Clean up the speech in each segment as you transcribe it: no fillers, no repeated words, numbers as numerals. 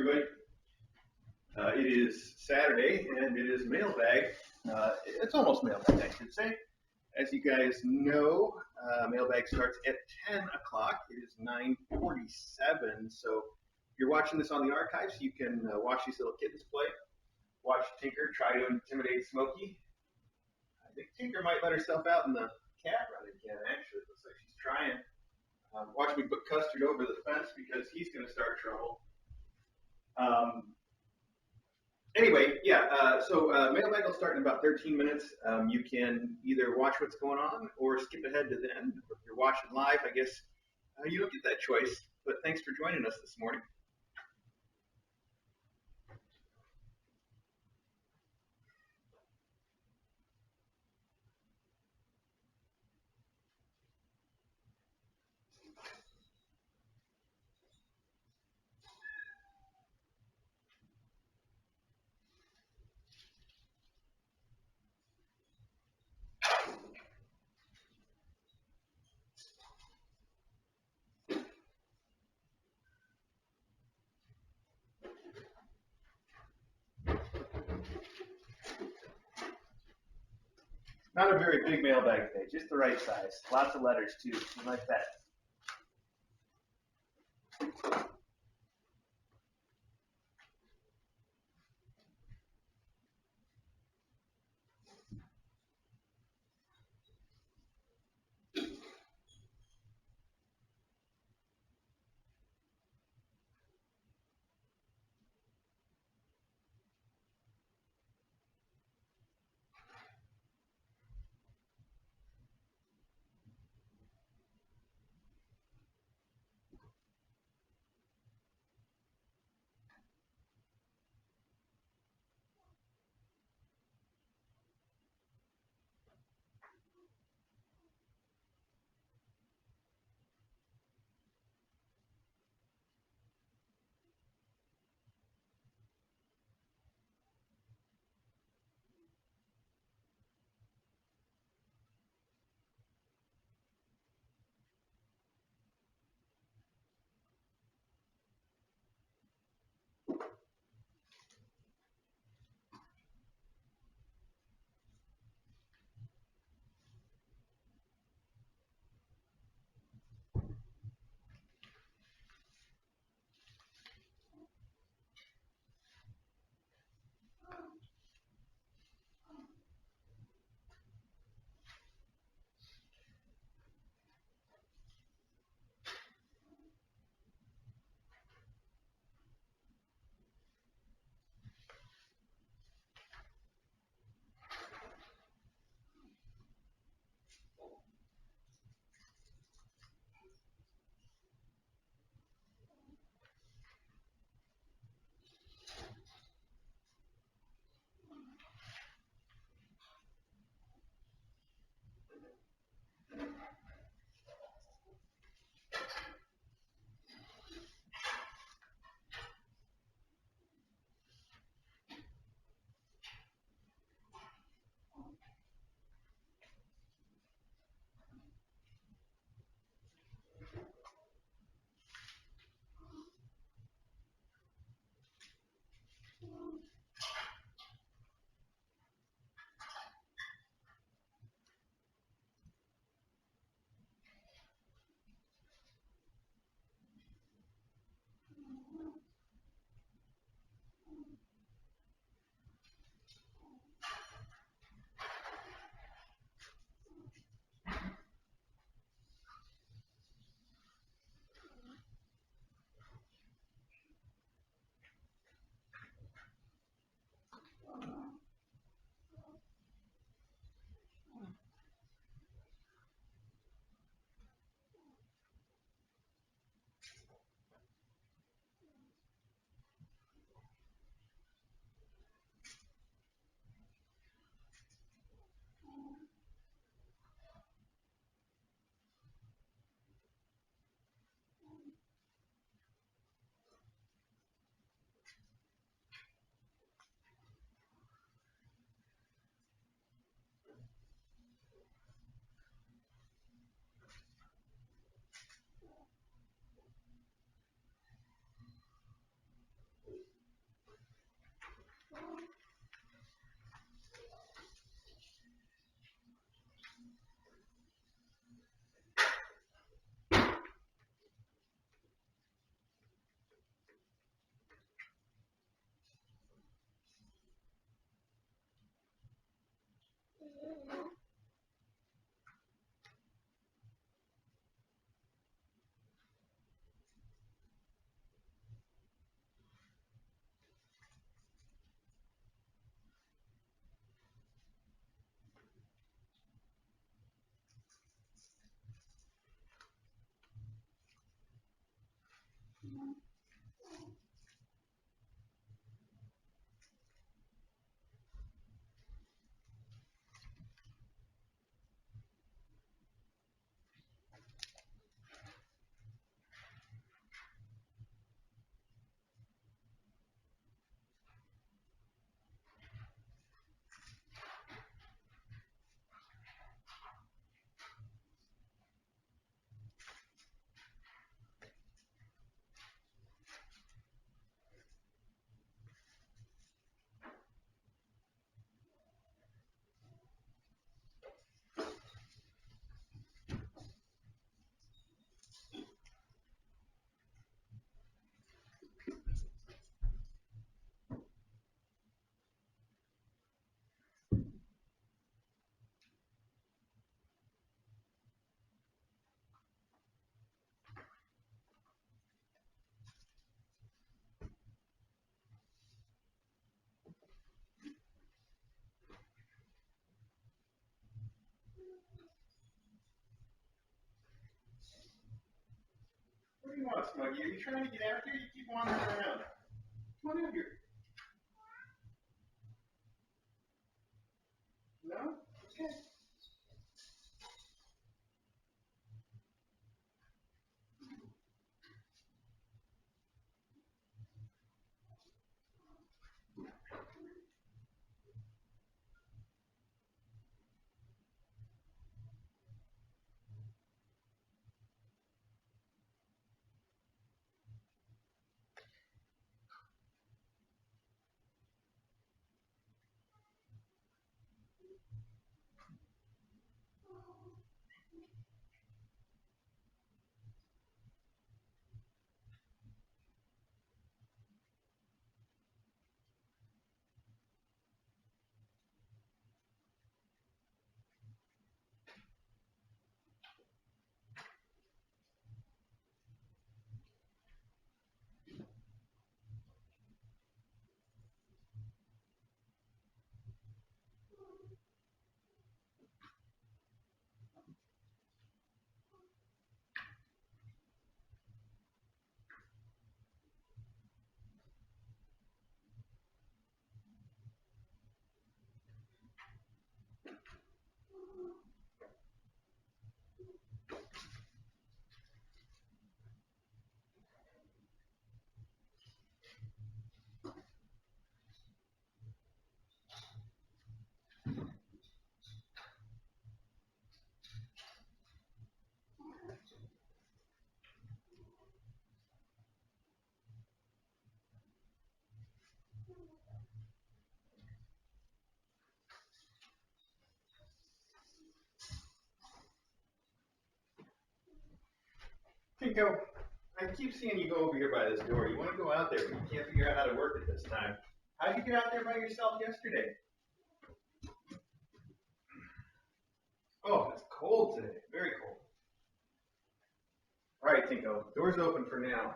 everybody. It is Saturday, and it is Mailbag. It's almost Mailbag, I should say. As you guys know, Mailbag starts at 10 o'clock. It is 9:47, so if you're watching this on the archives, you can watch these little kittens play. Watch Tinker try to intimidate Smokey. I think Tinker might let herself out in the cat run again, actually. It looks like she's trying. Watch me put Custard over the fence because he's going to start trouble. Anyway, so Mailbag will start in about 13 minutes. You can either watch what's going on or skip ahead to the end. If you're watching live, I guess you don't get that choice. But thanks for joining us this morning. Not a very big mailbag today, just the right size. Lots of letters, too. You like that. What do you want, Smuggy? Are you trying to get out here? You keep wandering around. Come on in here. No? Okay. Tinko, I keep seeing you go over here by this door. You want to go out there, but you can't figure out how to work it this time. How did you get out there by yourself yesterday? Oh, it's cold today. Very cold. All right, Tinko, door's open for now.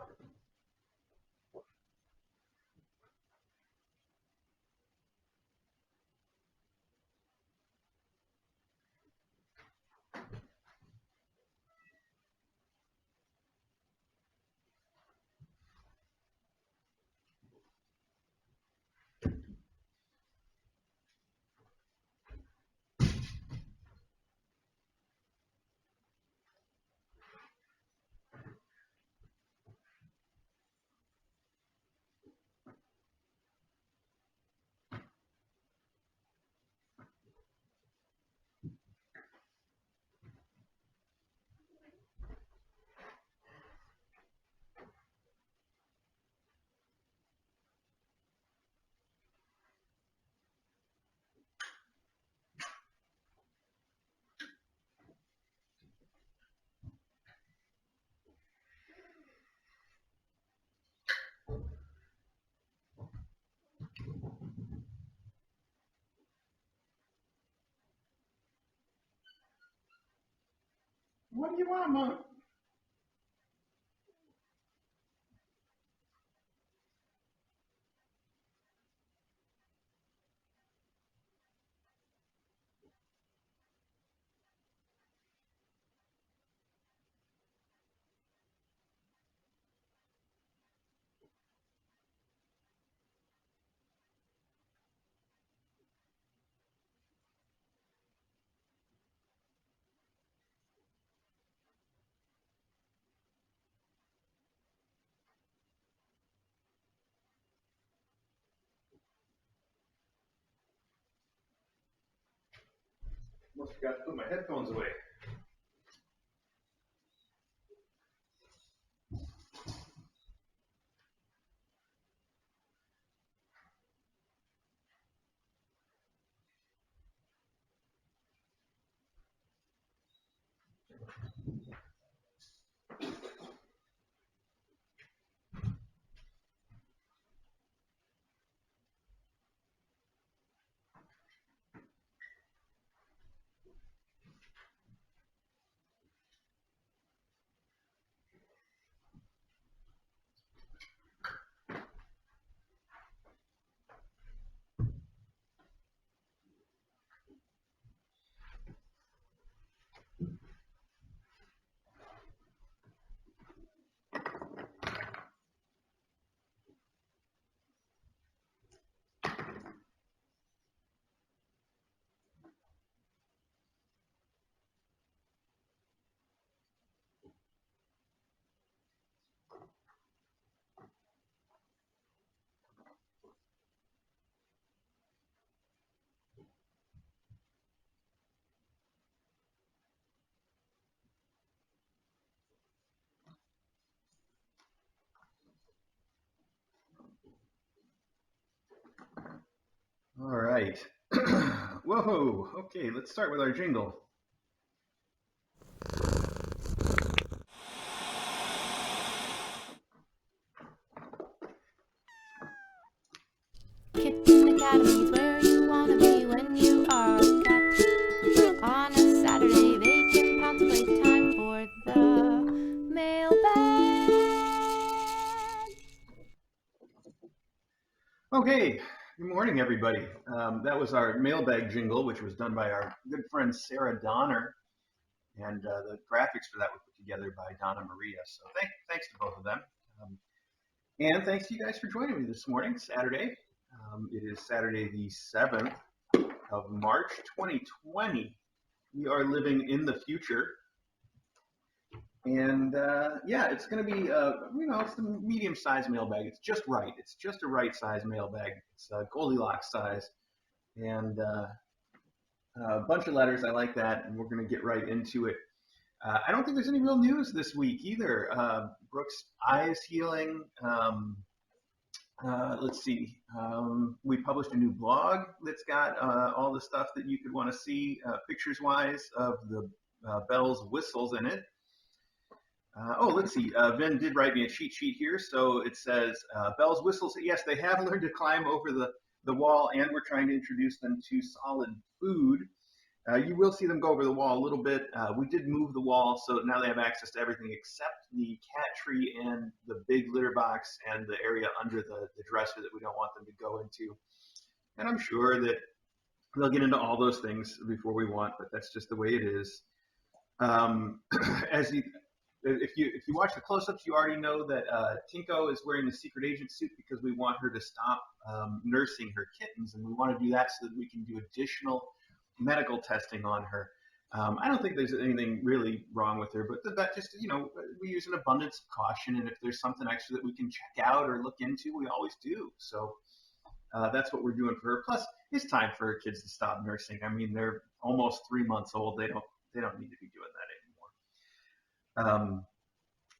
What do you want, Mom? Must forgot to put my headphones away. All right. Whoa. Okay, let's start with our jingle. Kitten Academy's where you wanna be when you are a cat. On a Saturday, they can pounce playtime for the mailbag. Okay. Good morning, everybody. That was our mailbag jingle, which was done by our good friend Sarah Donner, and the graphics for that were put together by Donna Maria. So thanks to both of them. And thanks to you guys for joining me this morning, Saturday. It is Saturday the 7th of March, 2020. We are living in the future. And yeah, it's going to be, it's the medium-sized mailbag. It's just right. It's just a right-size mailbag. It's Goldilocks size. And a bunch of letters. I like that. And we're going to get right into it. I don't think there's any real news this week either. Brooke's eye is healing. Let's see. We published a new blog that's got all the stuff that you could want to see pictures-wise of the bells, whistles in it. Let's see. Vin did write me a cheat sheet here. So it says bells, whistles. Yes, they have learned to climb over the wall, and we're trying to introduce them to solid food. You will see them go over the wall a little bit. We did move the wall, so now they have access to everything except the cat tree and the big litter box and the area under the dresser that we don't want them to go into. And I'm sure that they'll get into all those things before we want, but that's just the way it is. As you, if you watch the close-ups, you already know that Tinko is wearing the secret agent suit because we want her to stop nursing her kittens, and we want to do that so that we can do additional medical testing on her. I don't think there's anything really wrong with her, but that just, we use an abundance of caution, and if there's something extra that we can check out or look into, we always do. So that's what we're doing for her. Plus, it's time for her kids to stop nursing. I mean, they're almost 3 months old. They don't need to be doing that anymore.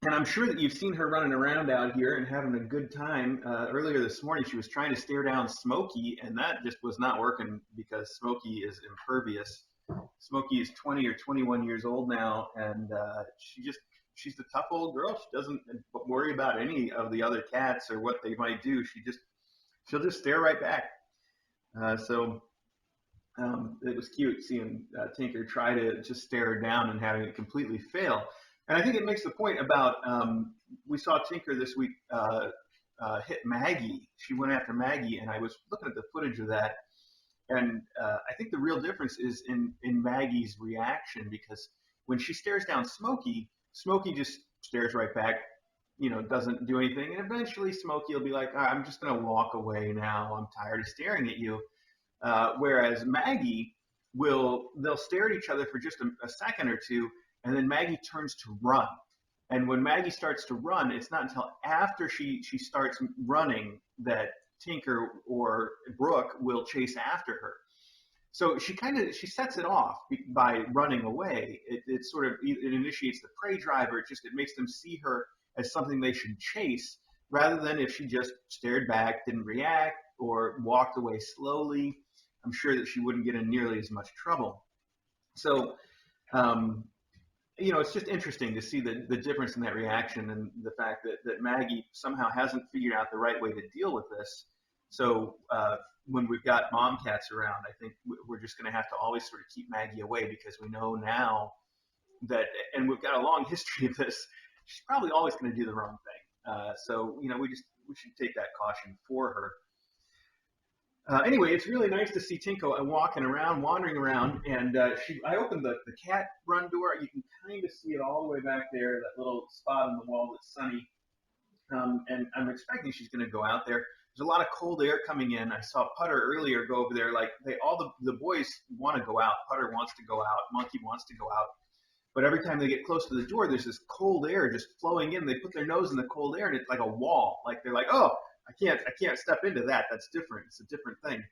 And I'm sure that you've seen her running around out here and having a good time. Earlier this morning, she was trying to stare down Smokey, and that just was not working because Smokey is impervious. Smokey is 20 or 21 years old now, and she's the tough old girl. She doesn't worry about any of the other cats or what they might do. She'll just stare right back. So It was cute seeing Tinker try to just stare her down and having it completely fail. And I think it makes the point about we saw Tinker this week hit Maggie. She went after Maggie, and I was looking at the footage of that. And I think the real difference is in Maggie's reaction, because when she stares down Smokey, Smokey just stares right back, doesn't do anything. And eventually Smokey will be like, I'm just going to walk away now. I'm tired of staring at you. Whereas Maggie they'll stare at each other for just a second or two, and then Maggie turns to run. And when Maggie starts to run, it's not until after she starts running that Tinker or Brooke will chase after her. So she sets it off by running away. It sort of it initiates the prey driver. It makes them see her as something they should chase, rather than if she just stared back, didn't react, or walked away slowly. I'm sure that she wouldn't get in nearly as much trouble. So, it's just interesting to see the difference in that reaction, and the fact that Maggie somehow hasn't figured out the right way to deal with this. So when we've got mom cats around, I think we're just going to have to always sort of keep Maggie away, because we know now that, and we've got a long history of this, she's probably always going to do the wrong thing. So we should take that caution for her. Anyway, it's really nice to see Tinko wandering around, and I opened the cat run door. You can kind of see it all the way back there, that little spot on the wall that's sunny. And I'm expecting she's going to go out there. There's a lot of cold air coming in. I saw Putter earlier go over there. Like all the boys want to go out. Putter wants to go out. Monkey wants to go out. But every time they get close to the door, there's this cold air just flowing in. They put their nose in the cold air, and it's like a wall. Like they're like, oh, I can't step into that. That's different. It's a different thing.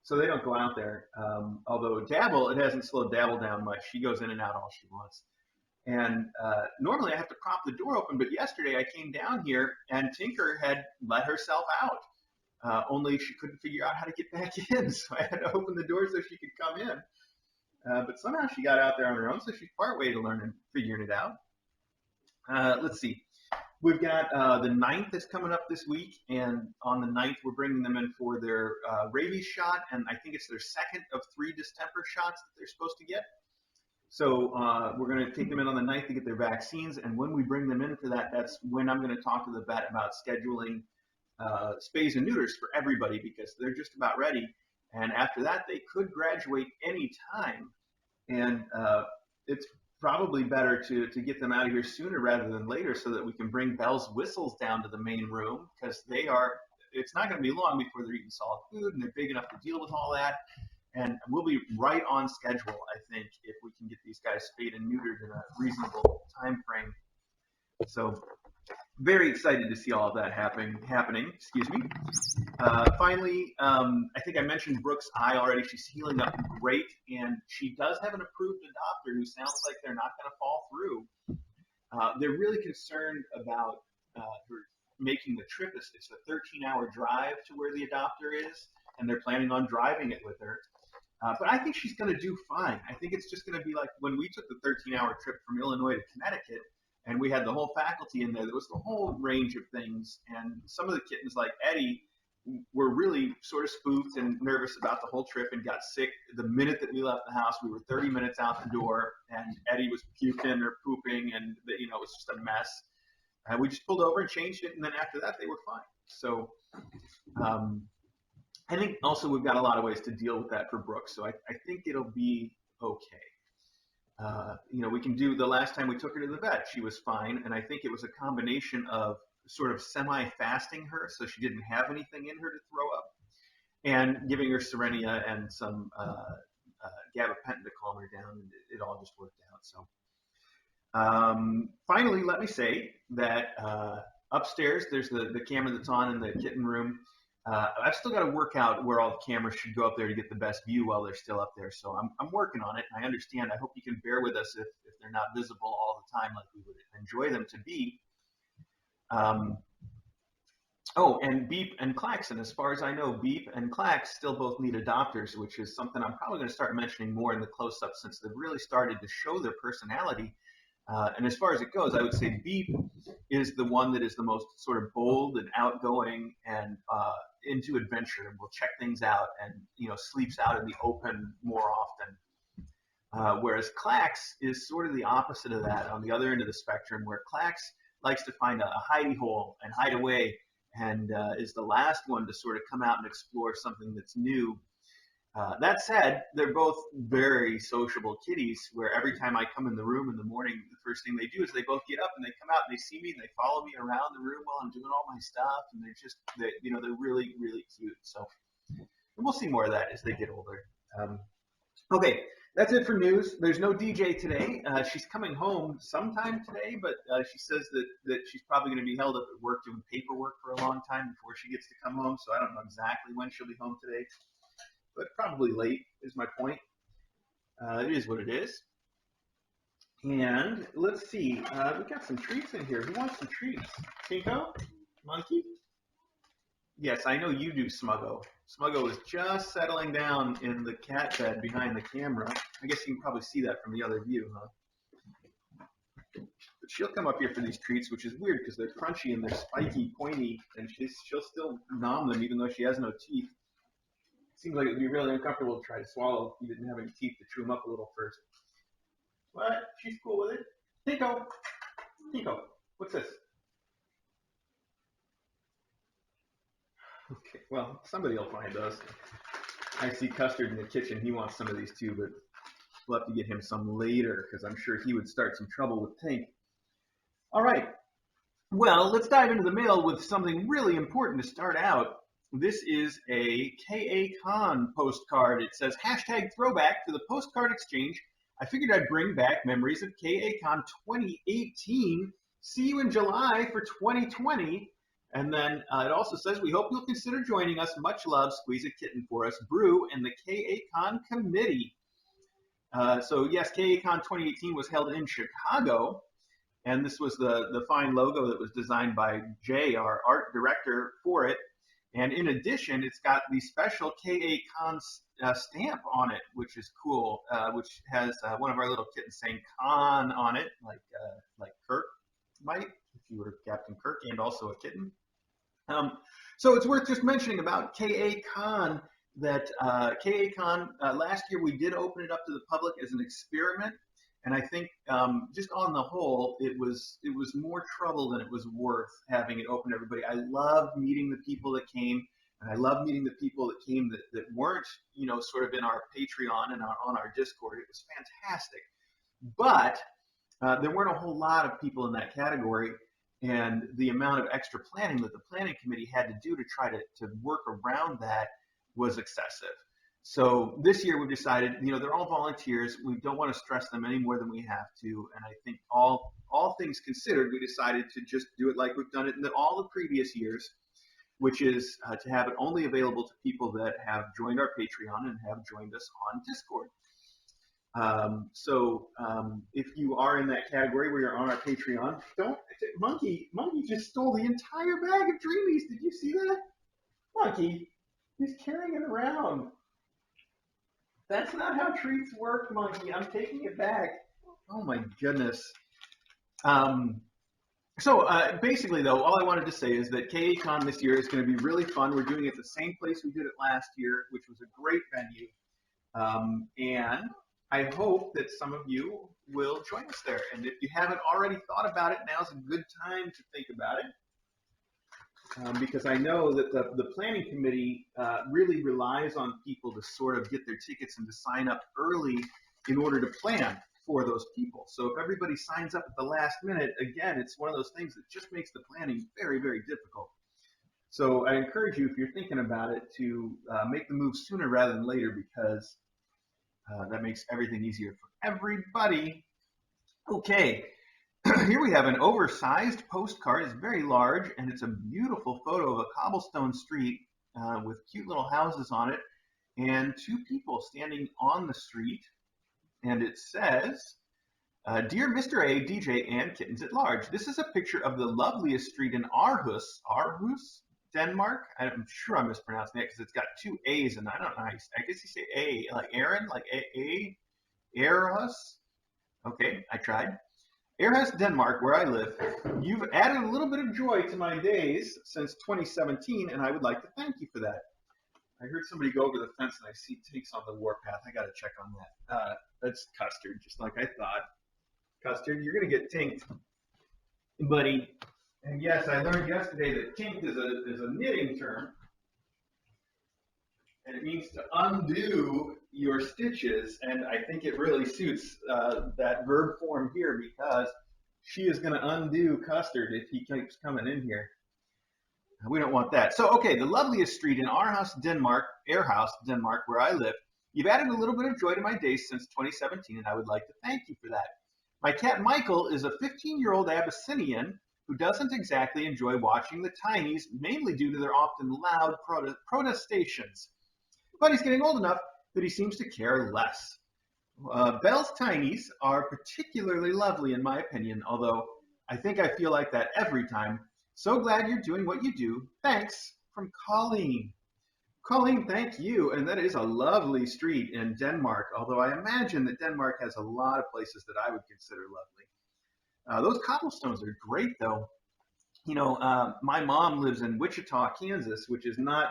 So they don't go out there. Although Dabble, it hasn't slowed Dabble down much. She goes in and out all she wants. And normally I have to prop the door open, but yesterday I came down here and Tinker had let herself out. Only she couldn't figure out how to get back in, so I had to open the door so she could come in. But somehow she got out there on her own, so she's partway to learning, figuring it out. Let's see. We've got the 9th that's coming up this week, and on the 9th we're bringing them in for their rabies shot, and I think it's their second of 3 distemper shots that they're supposed to get. So we're going to take them in on the 9th to get their vaccines, and when we bring them in for that, that's when I'm going to talk to the vet about scheduling spays and neuters for everybody, because they're just about ready. And after that, they could graduate any time, and it's probably better to get them out of here sooner rather than later, so that we can bring Bell's Whistles down to the main room, because it's not going to be long before they're eating solid food and they're big enough to deal with all that. And we'll be right on schedule, I think, if we can get these guys spayed and neutered in a reasonable time frame. So very excited to see all of that happening. Excuse me. Finally, I think I mentioned Brooke's eye already. She's healing up great, and she does have an approved adopter who sounds like they're not going to fall through. They're really concerned about her making the trip. It's a 13-hour drive to where the adopter is, and they're planning on driving it with her. But I think she's going to do fine. I think it's just going to be like when we took the 13-hour trip from Illinois to Connecticut, and we had the whole faculty in there. There was the whole range of things, and some of the kittens, like Eddie, were really sort of spooked and nervous about the whole trip and got sick the minute that we left the house. We were 30 minutes out the door, and Eddie was puking or pooping, and it was just a mess. And we just pulled over and changed it, and then after that, they were fine. So I think also we've got a lot of ways to deal with that for Brooke, so I think it'll be okay. We can do, the last time we took her to the vet, she was fine, and I think it was a combination of sort of semi-fasting her, so she didn't have anything in her to throw up, and giving her Serenia and some gabapentin to calm her down, and it all just worked out. So finally, let me say that upstairs, there's the camera that's on in the kitten room. I've still got to work out where all the cameras should go up there to get the best view while they're still up there. So I'm working on it. I understand. I hope you can bear with us if they're not visible all the time like we would enjoy them to be. And Beep and Klaxon. As far as I know, Beep and Klax still both need adopters, which is something I'm probably going to start mentioning more in the close-up, since they've really started to show their personality. And as far as it goes, I would say Beep is the one that is the most sort of bold and outgoing, and into adventure and will check things out and, sleeps out in the open more often. Whereas Clax is sort of the opposite of that, on the other end of the spectrum, where Clax likes to find a hidey hole and hide away, and is the last one to sort of come out and explore something that's new. That said, they're both very sociable kitties, where every time I come in the room in the morning, the first thing they do is they both get up and they come out and they see me and they follow me around the room while I'm doing all my stuff, and they're really, really cute. So we'll see more of that as they get older. Okay, that's it for news. There's no DJ today. She's coming home sometime today, but she says that she's probably going to be held up at work doing paperwork for a long time before she gets to come home, so I don't know exactly when she'll be home today, but probably late is my point. It is what it is. And let's see, we got some treats in here. Who wants some treats? Tinko? Monkey? Yes, I know you do, Smuggo. Smuggo is just settling down in the cat bed behind the camera. I guess you can probably see that from the other view, huh? But she'll come up here for these treats, which is weird because they're crunchy and they're spiky, pointy, and she'll still nom them even though she has no teeth. Seems like it would be really uncomfortable to try to swallow if you didn't have any teeth to chew them up a little first. What? She's cool with it. Tinko! Tinko, what's this? Okay, well, somebody will find those. I see Custard in the kitchen. He wants some of these too, but we'll have to get him some later because I'm sure he would start some trouble with Tink. All right. Well, let's dive into the mail with something really important to start out. This is a K.A. Khan postcard. It says, #throwback to the postcard exchange. I figured I'd bring back memories of K.A. Khan 2018. See you in July for 2020. And then it also says, we hope you'll consider joining us. Much love. Squeeze a kitten for us. Brew and the K.A. Khan committee. So yes, K.A. Khan 2018 was held in Chicago. And this was the fine logo that was designed by Jay, our art director for it. And in addition, it's got the special K.A. Khan stamp on it, which is cool, which has one of our little kittens saying Khan on it, like Kirk might, if you were Captain Kirk, and also a kitten. So it's worth just mentioning about K.A. Khan that K.A. Khan, last year we did open it up to the public as an experiment. And I think just on the whole, it was more trouble than it was worth having it open to everybody. I loved meeting the people that came, and I loved meeting the people that came that weren't, sort of in our Patreon and on our Discord. It was fantastic. But there weren't a whole lot of people in that category, and the amount of extra planning that the planning committee had to do to try to work around that was excessive. So this year we've decided, they're all volunteers. We don't want to stress them any more than we have to. And I think all things considered, we decided to just do it like we've done it in all the previous years, which is to have it only available to people that have joined our Patreon and have joined us on Discord. So if you are in that category where you're on our Patreon, Monkey just stole the entire bag of Dreamies. Did you see that? Monkey, he's carrying it around. That's not how treats work, Monkey. I'm taking it back. Oh my goodness. So basically, though, all I wanted to say is that K.A. Khan this year is going to be really fun. We're doing it at the same place we did it last year, which was a great venue. And I hope that some of you will join us there. And if you haven't already thought about it, now's a good time to think about it. Because I know that the planning committee really relies on people to sort of get their tickets and to sign up early in order to plan for those people. So if everybody signs up at the last minute, again, it's one of those things that just makes the planning very, very difficult. So I encourage you, if you're thinking about it, to make the move sooner rather than later, because that makes everything easier for everybody. Okay. Here we have an oversized postcard. It's very large, and it's a beautiful photo of a cobblestone street with cute little houses on it and two people standing on the street. And it says, Dear Mr. A, DJ, and kittens at large, this is a picture of the loveliest street in Aarhus, Denmark. I'm sure I'm mispronouncing it because it's got two A's, and I don't know how I guess you say A, like Aaron, like Aarhus. Okay, I tried. Aarhus, Denmark, where I live, you've added a little bit of joy to my days since 2017, and I would like to thank you for that. I heard somebody go over the fence, and I see Tink's on the warpath. I got to check on that. That's Custard, just like I thought. Custard, you're going to get tinked, buddy. And yes, I learned yesterday that tinked is a knitting term, and it means to undo your stitches, and I think it really suits that verb form here because she is going to undo Custard if he keeps coming in here. We don't want that. So, okay, the loveliest street in Aarhus, Denmark, where I live, you've added a little bit of joy to my days since 2017, and I would like to thank you for that. My cat Michael is a 15-year-old Abyssinian who doesn't exactly enjoy watching the tinies, mainly due to their often loud protestations. But he's getting old enough that he seems to care less. Belle's tinies are particularly lovely in my opinion, although I think I feel like that every time. So glad you're doing what you do. Thanks, from Colleen. Colleen, thank you. And that is a lovely street in Denmark, although I imagine that Denmark has a lot of places that I would consider lovely. Those cobblestones are great, though. You know, my mom lives in Wichita, Kansas, which is not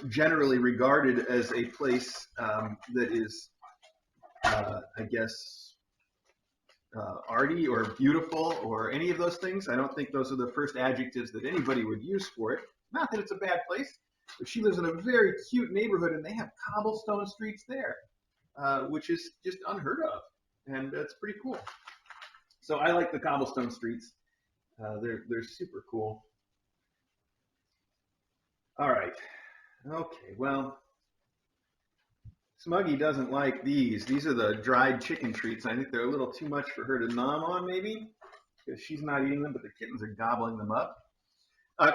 generally regarded as a place that is, I guess, arty or beautiful or any of those things. I don't think those are the first adjectives that anybody would use for it. Not that it's a bad place, but she lives in a very cute neighborhood and they have cobblestone streets there, which is just unheard of. And that's pretty cool. So I like the cobblestone streets. They're super cool. All right. Okay, well, Smuggy doesn't like these. These are the dried chicken treats. I think they're a little too much for her to nom on, maybe, because she's not eating them, but the kittens are gobbling them up.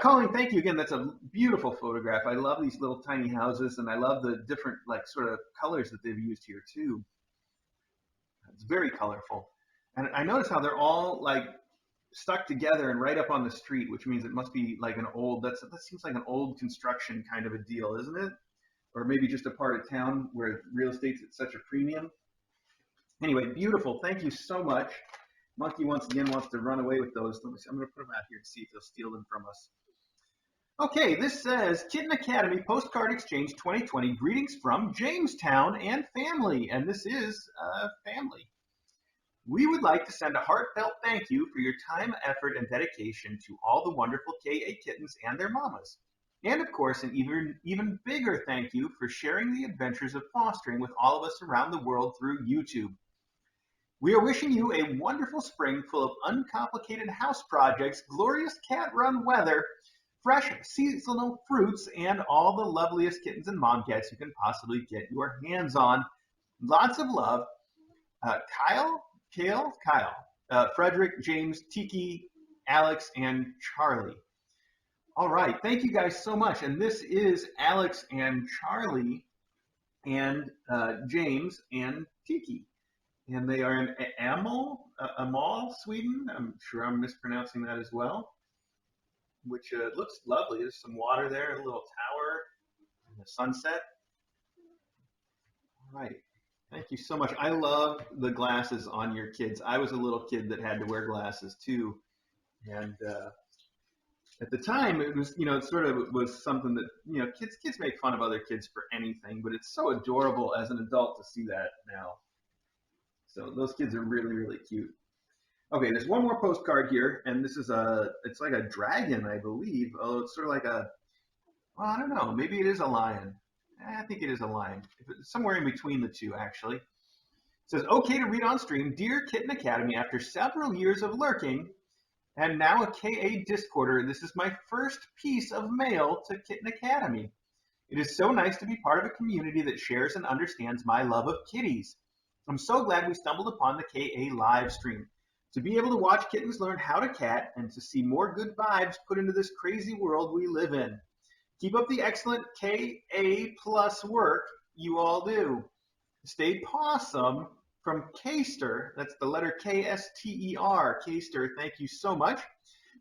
Colleen, thank you again. That's a beautiful photograph. I love these little tiny houses, and I love the different, like, sort of colors that they've used here, too. It's very colorful. And I notice how they're all, like, stuck together and right up on the street, which means it must be like an old, that seems like an old construction kind of a deal, isn't it? Or maybe just a part of town where real estate's at such a premium. Anyway, beautiful. Thank you so much. Monkey once again wants to run away with those. Let me see. I'm going to put them out here to see if they'll steal them from us. Okay, this says Kitten Academy Postcard Exchange 2020. Greetings from Jamestown and family. And this is family. We would like to send a heartfelt thank you for your time, effort, and dedication to all the wonderful KA kittens and their mamas. And of course, an even bigger thank you for sharing the adventures of fostering with all of us around the world through YouTube. We are wishing you a wonderful spring full of uncomplicated house projects, glorious cat run weather, fresh seasonal fruits, and all the loveliest kittens and mom cats you can possibly get your hands on. Lots of love. Kyle, Frederick, James, Tiki, Alex, and Charlie. All right, thank you guys so much. And this is Alex and Charlie and James and Tiki. And they are in Amal, Sweden. I'm sure I'm mispronouncing that as well, which looks lovely. There's some water there, a little tower, and the sunset. All right. Thank you so much. I love the glasses on your kids. I was a little kid that had to wear glasses too. And at the time, it was, it sort of was something that, kids make fun of other kids for anything, but it's so adorable as an adult to see that now. So those kids are really, really cute. Okay, there's one more postcard here, and this is it's like a dragon, I believe. Although it's sort of like I don't know, maybe it is a lion. I think it is a lion. It's somewhere in between the two, actually. It says, okay to read on stream, Dear Kitten Academy, after several years of lurking, and now a KA Discorder, this is my first piece of mail to Kitten Academy. It is so nice to be part of a community that shares and understands my love of kitties. I'm so glad we stumbled upon the KA live stream. To be able to watch kittens learn how to cat and to see more good vibes put into this crazy world we live in. Keep up the excellent KA plus work you all do. Stay pawsome from Kster. That's the letter K-S-T-E-R. Kster, thank you so much.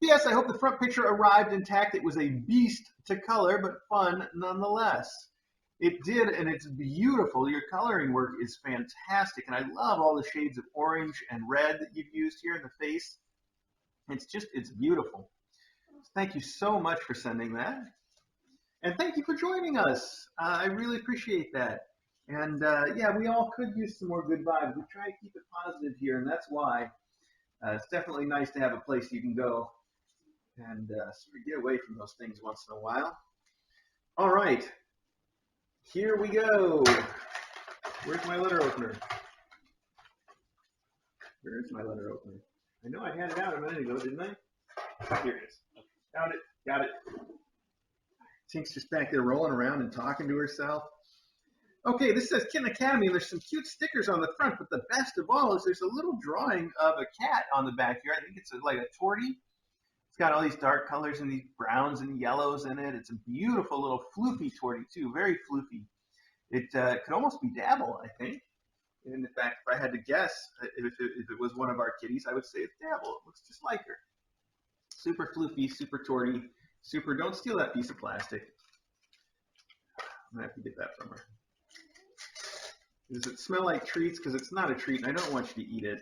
Yes, I hope the front picture arrived intact. It was a beast to color, but fun nonetheless. It did, and it's beautiful. Your coloring work is fantastic, and I love all the shades of orange and red that you've used here in the face. It's beautiful. Thank you so much for sending that. And thank you for joining us. I really appreciate that. And yeah, we all could use some more good vibes. We try to keep it positive here, and that's why it's definitely nice to have a place you can go and sort of get away from those things once in a while. All right, here we go. Where's my letter opener? Where's my letter opener? I know I had it out a minute ago, didn't I? Here it is. Found it. Got it. Tink's just back there rolling around and talking to herself. Okay, this says Kitten Academy. There's some cute stickers on the front, but the best of all is there's a little drawing of a cat on the back here. I think it's like a tortie. It's got all these dark colors and these browns and yellows in it. It's a beautiful little floofy tortie too, very floofy. It could almost be Dabble, I think. And in fact, if I had to guess, if it was one of our kitties, I would say it's Dabble. It looks just like her. Super floofy, super tortie, super. Don't steal that piece of plastic. I'm gonna have to get that from her. Does it smell like treats? Because it's not a treat, and I don't want you to eat it.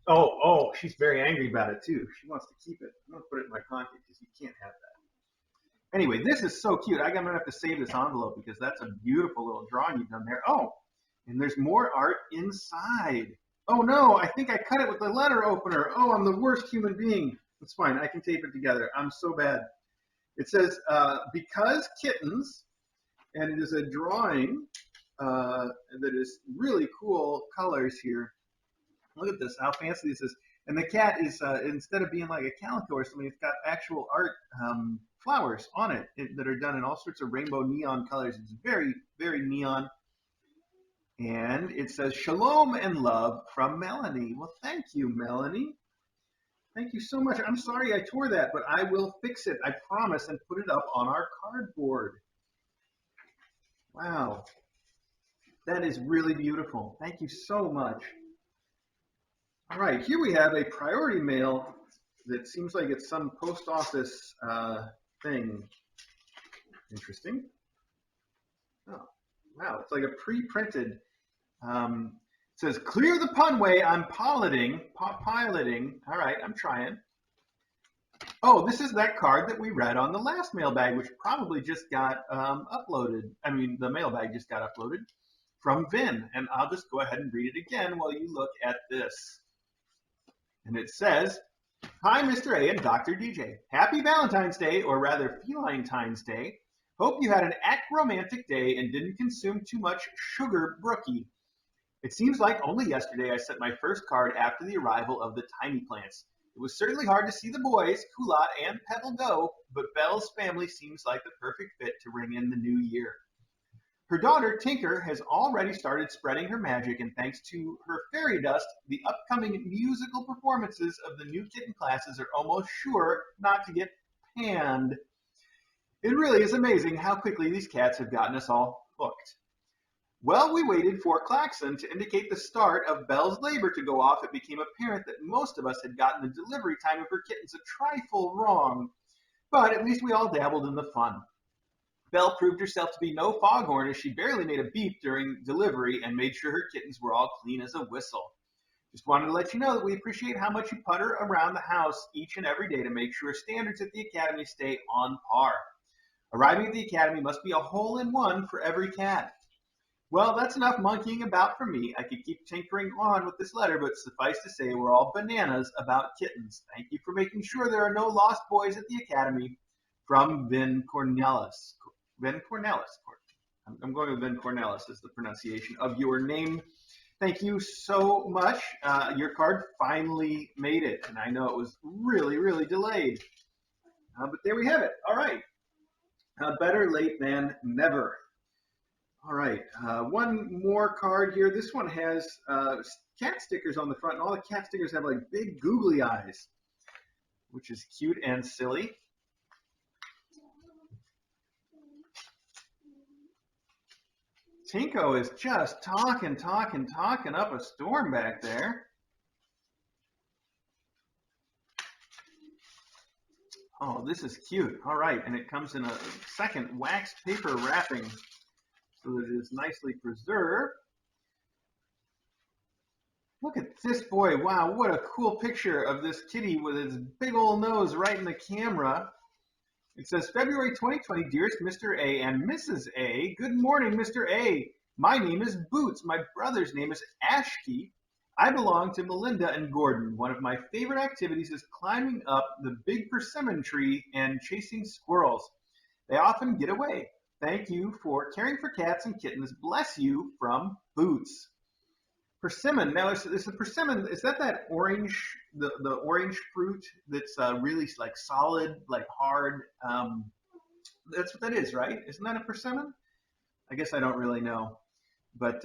Oh, she's very angry about it too. She wants to keep it. I'm gonna put it in my pocket because you can't have that. Anyway, this is so cute. I'm gonna have to save this envelope because that's a beautiful little drawing you've done there. Oh, and there's more art inside. Oh no, I think I cut it with the letter opener. Oh, I'm the worst human being. It's fine. I can tape it together. I'm so bad. It says, because kittens, and it is a drawing that is really cool colors here. Look at this, how fancy this is. And the cat is, instead of being like a calico or something, it's got actual art flowers on it that are done in all sorts of rainbow neon colors. It's very, very neon. And it says, Shalom and love from Melanie. Well, thank you, Melanie. Thank you so much. I'm sorry I tore that, but I will fix it, I promise, and put it up on our cardboard. Wow. That is really beautiful. Thank you so much. All right, here we have a priority mail that seems like it's some post office thing. Interesting. Oh, wow, it's like a pre-printed. It says, clear the punway, I'm piloting. All right, I'm trying. Oh, this is that card that we read on the last mailbag, which probably just got uploaded. I mean, the mailbag just got uploaded from Vin. And I'll just go ahead and read it again while you look at this. And it says, hi, Mr. A and Dr. DJ. Happy Valentine's Day, or rather Feline-Tine's Day. Hope you had an romantic day and didn't consume too much sugar brookie. It seems like only yesterday I sent my first card after the arrival of the tiny plants. It was certainly hard to see the boys, Kulat and Pebble go, but Belle's family seems like the perfect fit to ring in the new year. Her daughter, Tinker, has already started spreading her magic, and thanks to her fairy dust, the upcoming musical performances of the new kitten classes are almost sure not to get panned. It really is amazing how quickly these cats have gotten us all hooked. Well, we waited for klaxon to indicate the start of Belle's labor to go off. It became apparent that most of us had gotten the delivery time of her kittens a trifle wrong, but at least we all dabbled in the fun. Belle proved herself to be no foghorn as she barely made a beep during delivery and made sure her kittens were all clean as a whistle. Just wanted to let you know that we appreciate how much you putter around the house each and every day to make sure standards at the Academy stay on par. Arriving at the Academy must be a hole-in-one for every cat. Well, that's enough monkeying about for me. I could keep tinkering on with this letter, but suffice to say we're all bananas about kittens. Thank you for making sure there are no lost boys at the Academy. From Vin Cornelis. Vin Cornelis. I'm going with Vin Cornelis as the pronunciation of your name. Thank you so much. Your card finally made it, and I know it was really, really delayed. But there we have it. All right. Better late than never. All right. One more card here. This one has cat stickers on the front, and all the cat stickers have like big googly eyes, which is cute and silly. Tinko is just talking up a storm back there. Oh, this is cute. All right, and it comes in a second wax paper wrapping so that it is nicely preserved. Look at this boy. Wow, what a cool picture of this kitty with his big old nose right in the camera. It says, February 2020, dearest Mr. A and Mrs. A. Good morning, Mr. A. My name is Boots. My brother's name is Ashkey. I belong to Melinda and Gordon. One of my favorite activities is climbing up the big persimmon tree and chasing squirrels. They often get away. Thank you for caring for cats and kittens. Bless you from Boots. Persimmon. Now, is the persimmon, is that orange, the orange fruit that's really like solid, like hard? That's what that is, right? Isn't that a persimmon? I guess I don't really know, but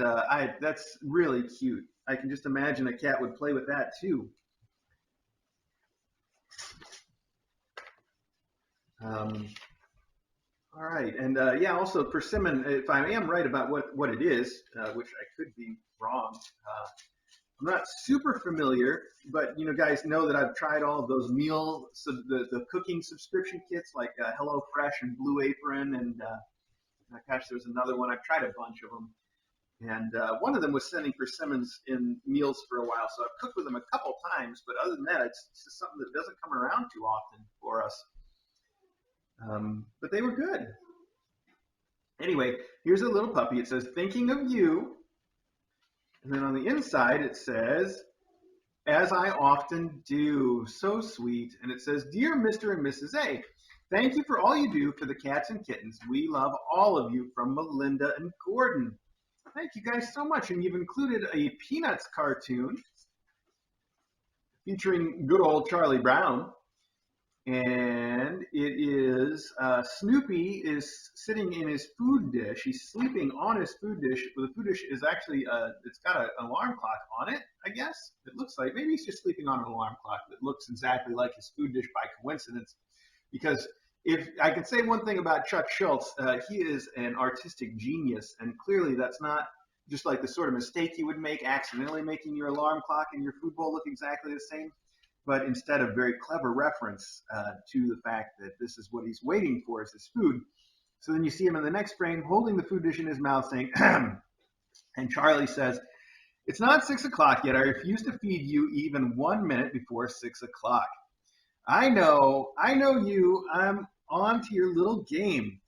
that's really cute. I can just imagine a cat would play with that too. All right, and yeah, also persimmon. If I am right about what it is, which I could be wrong, I'm not super familiar, but guys know that I've tried all of those the cooking subscription kits like HelloFresh and Blue Apron, and gosh, there's another one. I've tried a bunch of them, and one of them was sending persimmons in meals for a while, so I've cooked with them a couple times. But other than that, it's just something that doesn't come around too often for us. But they were good. Anyway, here's a little puppy. It says, thinking of you. And then on the inside, it says, as I often do. So sweet. And it says, dear Mr. and Mrs. A, thank you for all you do for the cats and kittens. We love all of you, from Melinda and Gordon. Thank you guys so much. And you've included a Peanuts cartoon featuring good old Charlie Brown. And it is Snoopy is sitting in his food dish. He's sleeping on his food dish. The food dish is actually it's got an alarm clock on it, I guess. It looks like maybe he's just sleeping on an alarm clock that looks exactly like his food dish by coincidence. Because if I can say one thing about Chuck Schultz, he is an artistic genius, and clearly that's not just like the sort of mistake you would make accidentally making your alarm clock and your food bowl look exactly the same, but instead a very clever reference to the fact that this is what he's waiting for is his food. So then you see him in the next frame holding the food dish in his mouth saying, and Charlie says, it's not 6 o'clock yet. I refuse to feed you even 1 minute before 6 o'clock. I know you. I'm on to your little game.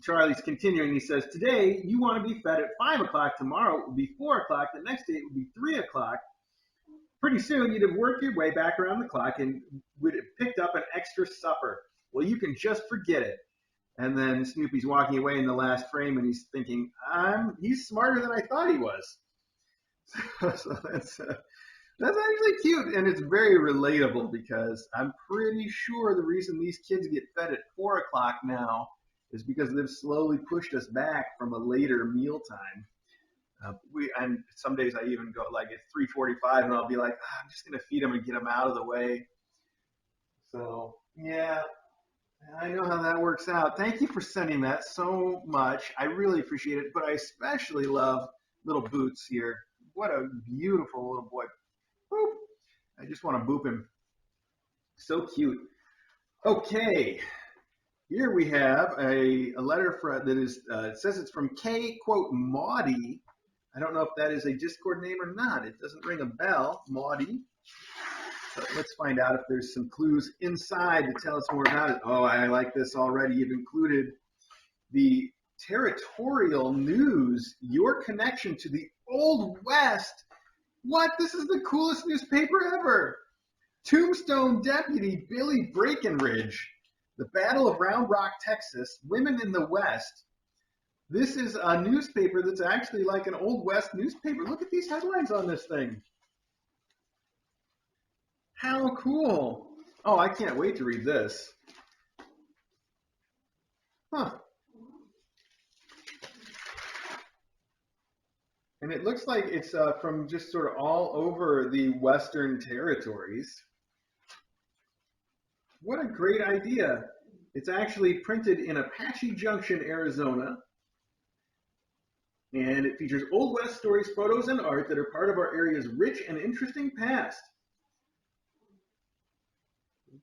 Charlie's continuing. He says, today you want to be fed at 5 o'clock. Tomorrow it will be 4 o'clock. The next day it will be 3 o'clock. Pretty soon you'd have worked your way back around the clock and would have picked up an extra supper. Well, you can just forget it. And then Snoopy's walking away in the last frame, and he's thinking, he's smarter than I thought he was. So that's actually cute, and it's very relatable, because I'm pretty sure the reason these kids get fed at 4 o'clock now is because they've slowly pushed us back from a later mealtime. And some days I even go like at 3:45, and I'll be like, I'm just gonna feed them and get them out of the way. So yeah, I know how that works out. Thank you for sending that so much. I really appreciate it, but I especially love little Boots here. What a beautiful little boy. Boop. I just want to boop him. So cute. Okay. Here we have a letter that is, it says it's from K, quote, Maudie. I don't know if that is a Discord name or not. It doesn't ring a bell, Maudie. So let's find out if there's some clues inside to tell us more about it. Oh, I like this already. You've included the territorial news, your connection to the Old West. What? This is the coolest newspaper ever. Tombstone Deputy Billy Breckenridge. The Battle of Round Rock, Texas. Women in the West. This is a newspaper that's actually like an Old West newspaper. Look at these headlines on this thing. How cool. Oh, I can't wait to read this. Huh. And it looks like it's from just sort of all over the Western territories. What a great idea. It's actually printed in Apache Junction, Arizona. And it features Old West stories, photos, and art that are part of our area's rich and interesting past.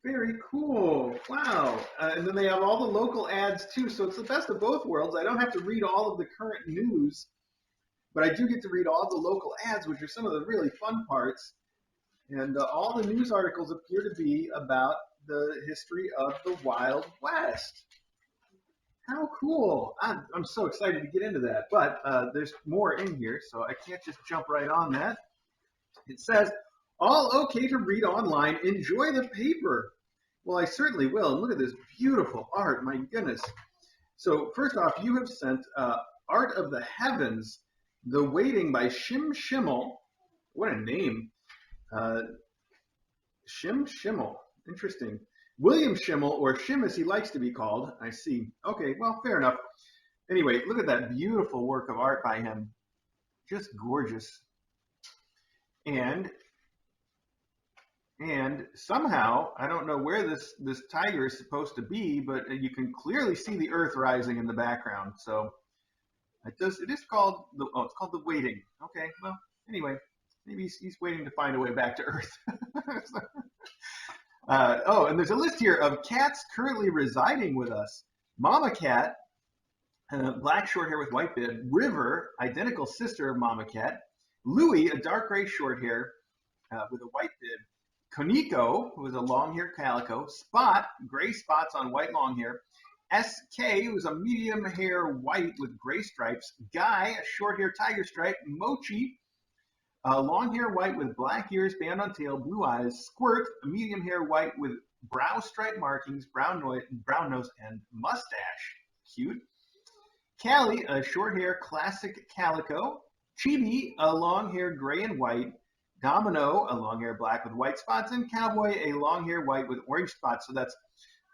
Very cool. Wow. And then they have all the local ads too. So it's the best of both worlds. I don't have to read all of the current news, but I do get to read all the local ads, which are some of the really fun parts. And all the news articles appear to be about the history of the Wild West. How cool. I'm so excited to get into that. But there's more in here, so I can't just jump right on that. It says, all okay to read online. Enjoy the paper. Well, I certainly will. And look at this beautiful art. My goodness. So first off, you have sent Art of the Heavens, The Waiting by Shim Schimmel. What a name. Shim Schimmel. Interesting. William Schimmel, or Shim as he likes to be called. I see. Okay, well, fair enough. Anyway, look at that beautiful work of art by him. Just gorgeous. And somehow, I don't know where this tiger is supposed to be, but you can clearly see the earth rising in the background. So it is called it's called The Waiting. Okay, well, anyway, maybe he's waiting to find a way back to earth. And there's a list here of cats currently residing with us. Mama cat, black short hair with white bib. River, identical sister of Mama cat. Louie, a dark gray short hair with a white bib. Koniko, who is a long-haired calico. Spot, gray spots on white long hair. SK, who's a medium hair white with gray stripes. Guy, a short hair tiger stripe. Mochi, long hair white with black ears, band on tail, blue eyes. Squirt, a medium hair white with brow stripe markings, brown nose, and mustache. Cute. Callie, a short hair classic calico. Chibi, a long hair gray and white. Domino, a long hair black with white spots. And Cowboy, a long hair white with orange spots. So that's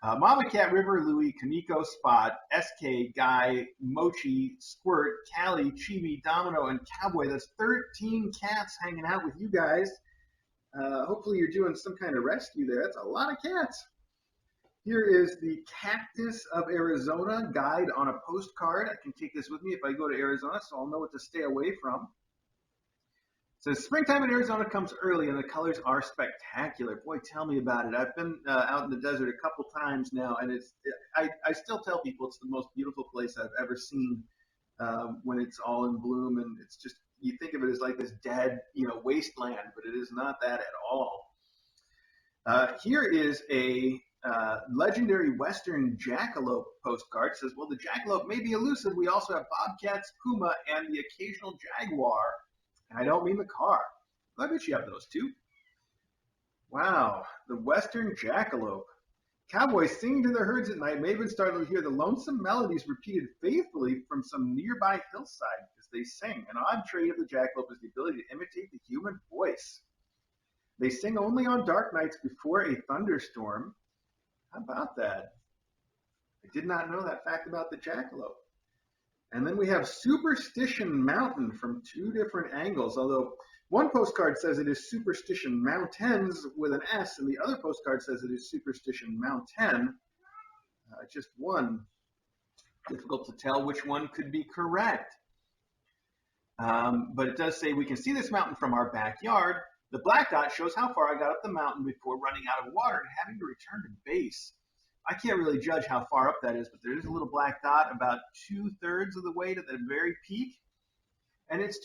Mama Cat, River, Louie, Kaneko, Spot, SK, Guy, Mochi, Squirt, Callie, Chibi, Domino, and Cowboy. That's 13 cats hanging out with you guys. Hopefully you're doing some kind of rescue there. That's a lot of cats. Here is the Cactus of Arizona guide on a postcard. I can take this with me if I go to Arizona, so I'll know what to stay away from. It says, springtime in Arizona comes early and the colors are spectacular. Boy, tell me about it. I've been out in the desert a couple times now, and I still tell people it's the most beautiful place I've ever seen when it's all in bloom. And it's just, you think of it as like this dead, wasteland, but it is not that at all. Here is a legendary western jackalope postcard. It says, well, the jackalope may be elusive. We also have bobcats, puma, and the occasional jaguar. And I don't mean the car. I bet you have those too. Wow, the western jackalope. Cowboys singing to their herds at night may have been startled to hear the lonesome melodies repeated faithfully from some nearby hillside as they sing. An odd trait of the jackalope is the ability to imitate the human voice. They sing only on dark nights before a thunderstorm. How about that? I did not know that fact about the jackalope. And then we have Superstition Mountain from two different angles, although one postcard says it is Superstition Mountains with an S, and the other postcard says it is Superstition Mountain. Just one. Difficult to tell which one could be correct. But it does say we can see this mountain from our backyard. The black dot shows how far I got up the mountain before running out of water and having to return to base. I can't really judge how far up that is, but there is a little black dot about 2/3 of the way to the very peak. And it's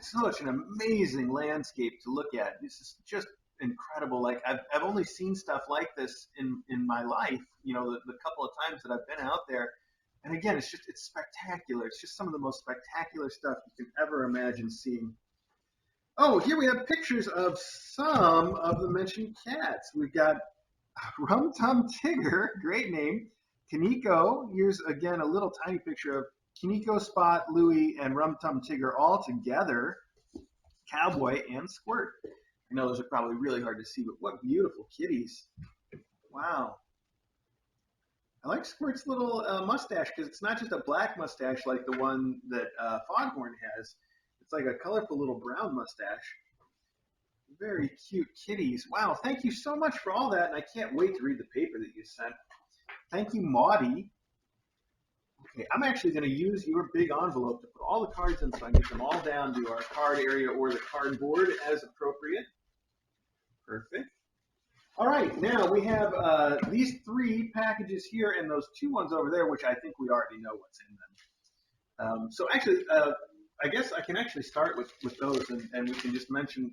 such an amazing landscape to look at. This is just incredible. Like I've only seen stuff like this in my life, the couple of times that I've been out there. And again, it's spectacular. It's just some of the most spectacular stuff you can ever imagine seeing. Oh, here we have pictures of some of the mentioned cats. We've got Rum Tum Tigger, great name. Kaneko, here's again a little tiny picture of Kaneko, Spot, Louie, and Rum Tum Tigger all together. Cowboy and Squirt. I know those are probably really hard to see, but what beautiful kitties. Wow. I like Squirt's little mustache because it's not just a black mustache like the one that Foghorn has. It's like a colorful little brown mustache. Very cute kitties. Wow, thank you so much for all that, and I can't wait to read the paper that you sent. Thank you, Maudie. Okay, I'm actually going to use your big envelope to put all the cards in so I can get them all down to our card area or the cardboard as appropriate. Perfect. All right, now we have these 3 packages here and those 2 ones over there, which I think we already know what's in them. So actually, I guess I can actually start with those, and we can just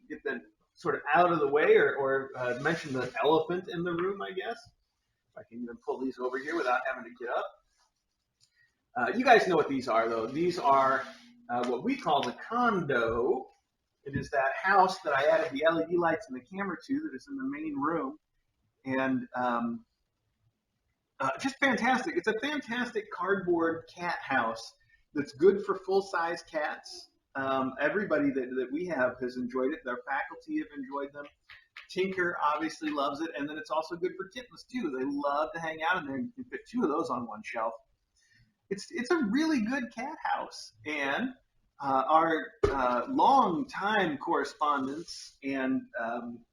get them sort of out of the way, or mention the elephant in the room, I guess. I can even pull these over here without having to get up. You guys know what these are, though. These are what we call the condo. It is that house that I added the LED lights and the camera to that is in the main room. And just fantastic. It's a fantastic cardboard cat house that's good for full-size cats. Everybody that we have has enjoyed it. Their faculty have enjoyed them. Tinker obviously loves it, and then it's also good for kittens too. They love to hang out in there, and you can fit 2 of those on one shelf. It's a really good cat house, and our long-time correspondents and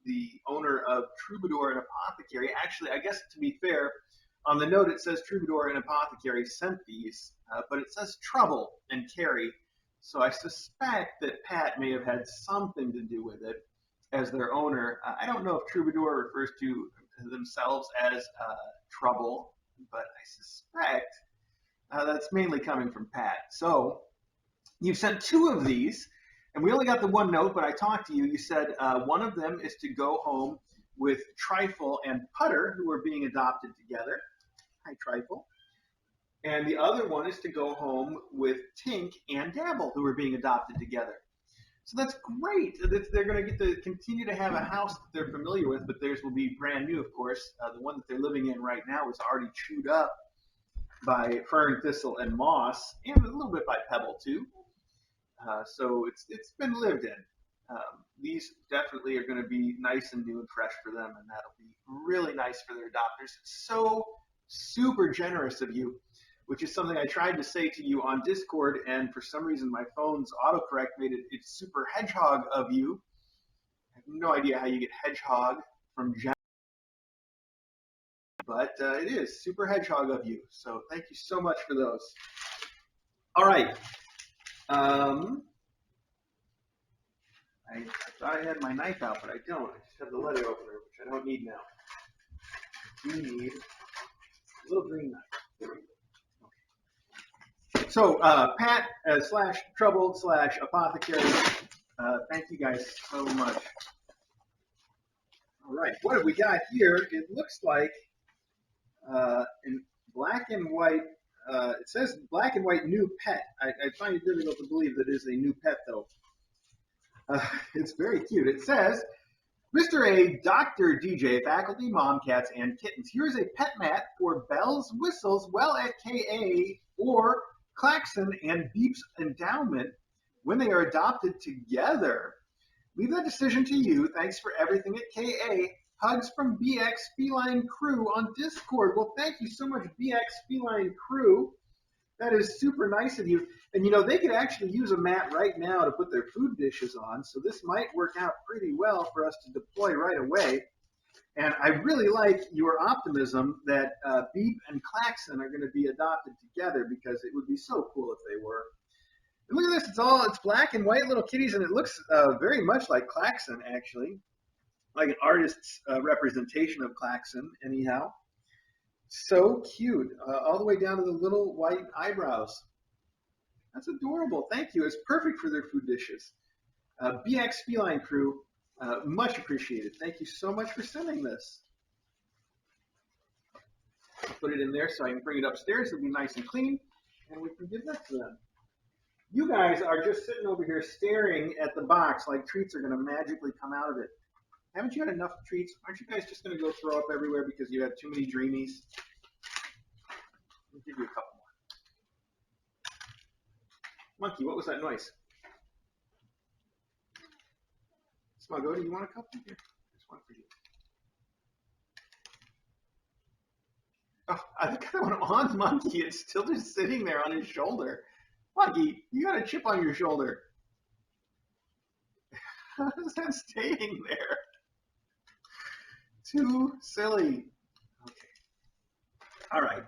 the owner of Troubadour and Apothecary, actually, I guess to be fair, on the note it says Troubadour and Apothecary sent these, but it says Trouble and Carrie, so I suspect that Pat may have had something to do with it as their owner. I don't know if Troubadour refers to themselves as Trouble, but I suspect that's mainly coming from Pat. So you've sent 2 of these, and we only got the 1 note, but I talked to you. You said one of them is to go home with Trifle and Putter, who are being adopted together. Hi, Trifle. And the other one is to go home with Tink and Dabble, who are being adopted together. So that's great. They're going to get to continue to have a house that they're familiar with, but theirs will be brand new, of course. The one that they're living in right now is already chewed up by fern, thistle, and moss, and a little bit by pebble too. So it's been lived in. These definitely are going to be nice and new and fresh for them, and that'll be really nice for their adopters. It's so super generous of you, which is something I tried to say to you on Discord, and for some reason my phone's autocorrect made it's super hedgehog of you. I have no idea how you get hedgehog from Jen, but it is super hedgehog of you. So thank you so much for those. All right. I thought I had my knife out, but I don't. I just have the letter opener, which I don't need now. We need a little green knife. There we go. Okay. So Pat / Troubled / Apothecary, thank you guys so much. All right, what have we got here? It looks like in black and white. It says black and white new pet. I find it difficult to believe that it is a new pet, though. It's very cute. It says, Mr. A, Dr. DJ, faculty, mom, cats, and kittens. Here's a pet mat for bells, whistles, well at KA, or klaxon and beeps endowment when they are adopted together. Leave that decision to you. Thanks for everything at KA. Hugs from BX Feline Crew on Discord. Well, thank you so much, BX Feline Crew. That is super nice of you. And you know, they could actually use a mat right now to put their food dishes on, so this might work out pretty well for us to deploy right away. And I really like your optimism that Beep and Klaxon are going to be adopted together, because it would be so cool if they were. And look at this, it's black and white little kitties, and it looks very much like Klaxon, actually. Like an artist's representation of Klaxon, anyhow. So cute, all the way down to the little white eyebrows. That's adorable. Thank you. It's perfect for their food dishes. BX Feline Crew, much appreciated. Thank you so much for sending this. Put it in there so I can bring it upstairs. It'll be nice and clean, and we can give that to them. You guys are just sitting over here staring at the box like treats are going to magically come out of it. Haven't you had enough treats? Aren't you guys just going to go throw up everywhere because you had too many dreamies? Let me give you a couple more. Monkey, what was that noise? Smuggo, do you want a couple? Here, there's one for you. Oh, I think I got one on Monkey. It's still just sitting there on his shoulder. Monkey, you got a chip on your shoulder. How is that staying there? Too silly. Okay. All right.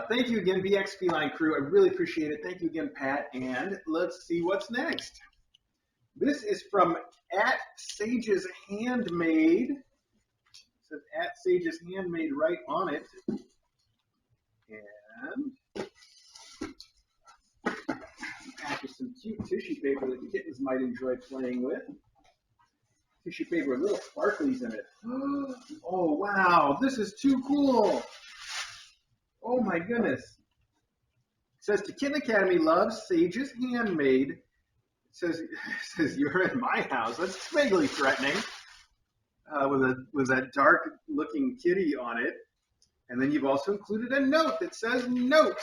Thank you again, BX Feline Crew. I really appreciate it. Thank you again, Pat. And let's see what's next. This is from @Sage's Handmade. says at Sage's Handmade right on it. And pack with some cute tissue paper that the kittens might enjoy playing with. Tissue paper with little sparklies in it. Oh, wow. This is too cool. Oh, my goodness. It says, to Kitten Academy loves Sage's Handmade. It says you're in my house. That's vaguely threatening. With that dark-looking kitty on it. And then you've also included a note that says note.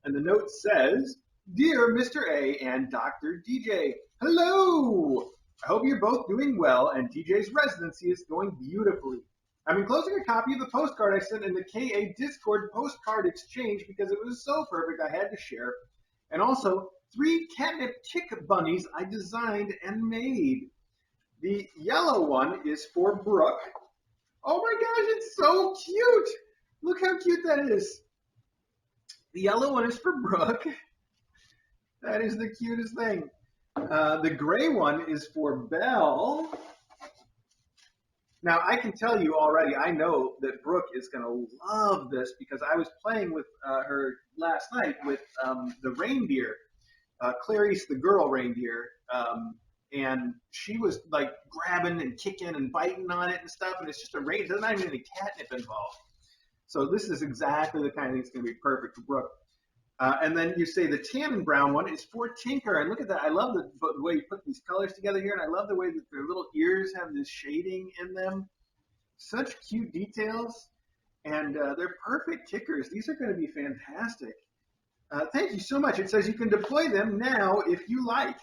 And the note says, Dear Mr. A and Dr. DJ, hello! I hope you're both doing well and DJ's residency is going beautifully. I'm enclosing a copy of the postcard I sent in the KA Discord postcard exchange because it was so perfect I had to share. And also, 3 catnip tick bunnies I designed and made. The yellow one is for Brooke. Oh my gosh, it's so cute! Look how cute that is. The yellow one is for Brooke. That is the cutest thing. The gray one is for Belle. Now, I can tell you already, I know that Brooke is going to love this because I was playing with her last night with the reindeer, Clarice the girl reindeer, and she was like grabbing and kicking and biting on it and stuff, and it's just a reindeer. There's not even any catnip involved. So this is exactly the kind of thing that's going to be perfect for Brooke. And then you say the tan and brown one is for Tinker. And look at that. I love the way you put these colors together here. And I love the way that their little ears have this shading in them. Such cute details. And they're perfect tickers. These are going to be fantastic. Thank you so much. It says you can deploy them now if you like.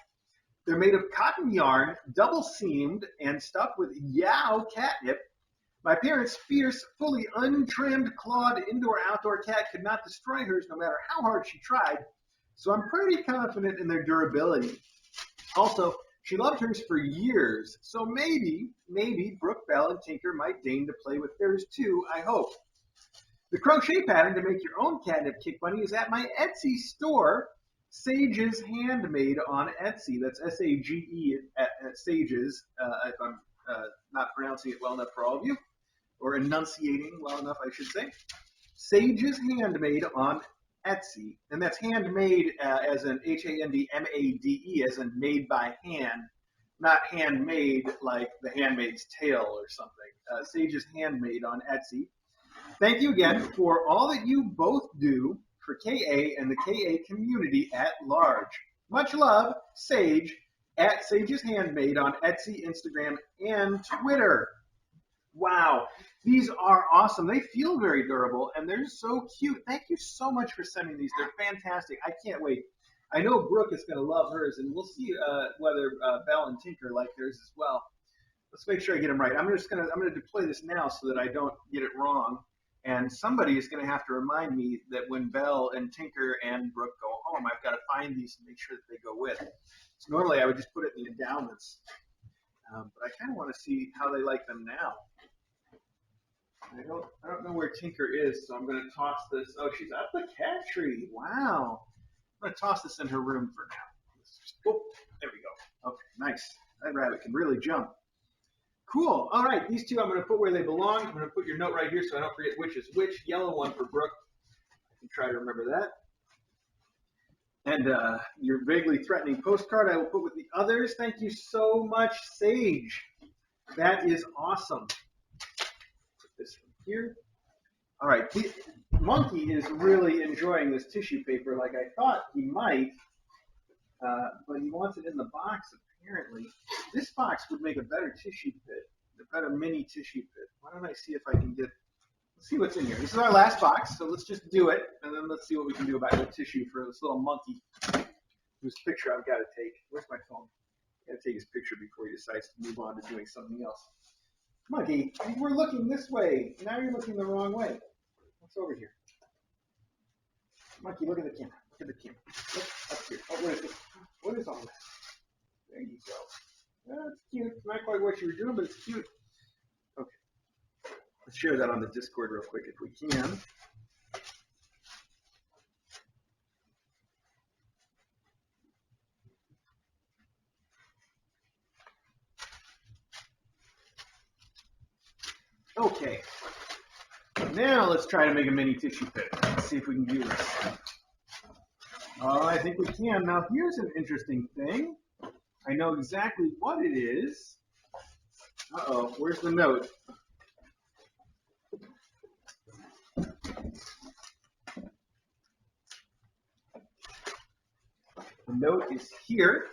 They're made of cotton yarn, double seamed, and stuffed with Yow catnip. My parents' fierce, fully untrimmed, clawed indoor-outdoor cat could not destroy hers no matter how hard she tried, so I'm pretty confident in their durability. Also, she loved hers for years, so maybe Brooke, Belle, and Tinker might deign to play with theirs too, I hope. The crochet pattern to make your own catnip kick bunny is at my Etsy store, Sage's Handmade on Etsy. That's S-A-G-E at Sage's, if I'm not pronouncing it well enough for all of you. Or enunciating well enough, I should say. Sage's Handmade on Etsy. And that's handmade as in H-A-N-D-M-A-D-E, as in made by hand, not handmade like The Handmaid's Tale or something. Sage's Handmade on Etsy. Thank you again for all that you both do for KA and the KA community at large. Much love, Sage, at Sage's Handmade on Etsy, Instagram, and Twitter. Wow, these are awesome. They feel very durable, and they're so cute. Thank you so much for sending these. They're fantastic. I can't wait. I know Brooke is going to love hers, and we'll see whether Belle and Tinker like theirs as well. Let's make sure I get them right. I'm going to deploy this now so that I don't get it wrong. And somebody is going to have to remind me that when Belle and Tinker and Brooke go home, I've got to find these and make sure that they go with. So normally I would just put it in the endowments. But I kind of want to see how they like them now. I don't know where Tinker is, so I'm going to toss this. Oh, she's up the cat tree. Wow. I'm going to toss this in her room for now. Oh, there we go. Okay, nice. That rabbit can really jump. Cool. All right, these two I'm going to put where they belong. I'm going to put your note right here so I don't forget which is which. Yellow one for Brooke. I can try to remember that. And your vaguely threatening postcard I will put with the others. Thank you so much, Sage. That is awesome. Put this one here. All right, Monkey is really enjoying this tissue paper like I thought he might, but he wants it in the box apparently. This box would make a better tissue pit, a better mini tissue pit. Why don't I see if I can get, let's see what's in here. This is our last box, so let's just do it, and then let's see what we can do about the tissue for this little monkey whose picture I've got to take. Where's my phone? I've got to take his picture before he decides to move on to doing something else. Monkey, we're looking this way. Now you're looking the wrong way. What's over here? Monkey, look at the camera. Look at the camera. Look up here. Oh, what is this? What is all this? There you go. That's cute. Not quite what you were doing, but it's cute. Okay. Let's share that on the Discord real quick if we can. Okay, now let's try to make a mini tissue pit. Let's see if we can do this. Oh, I think we can. Now here's an interesting thing. I know exactly what it is. Uh-oh, where's the note? The note is here.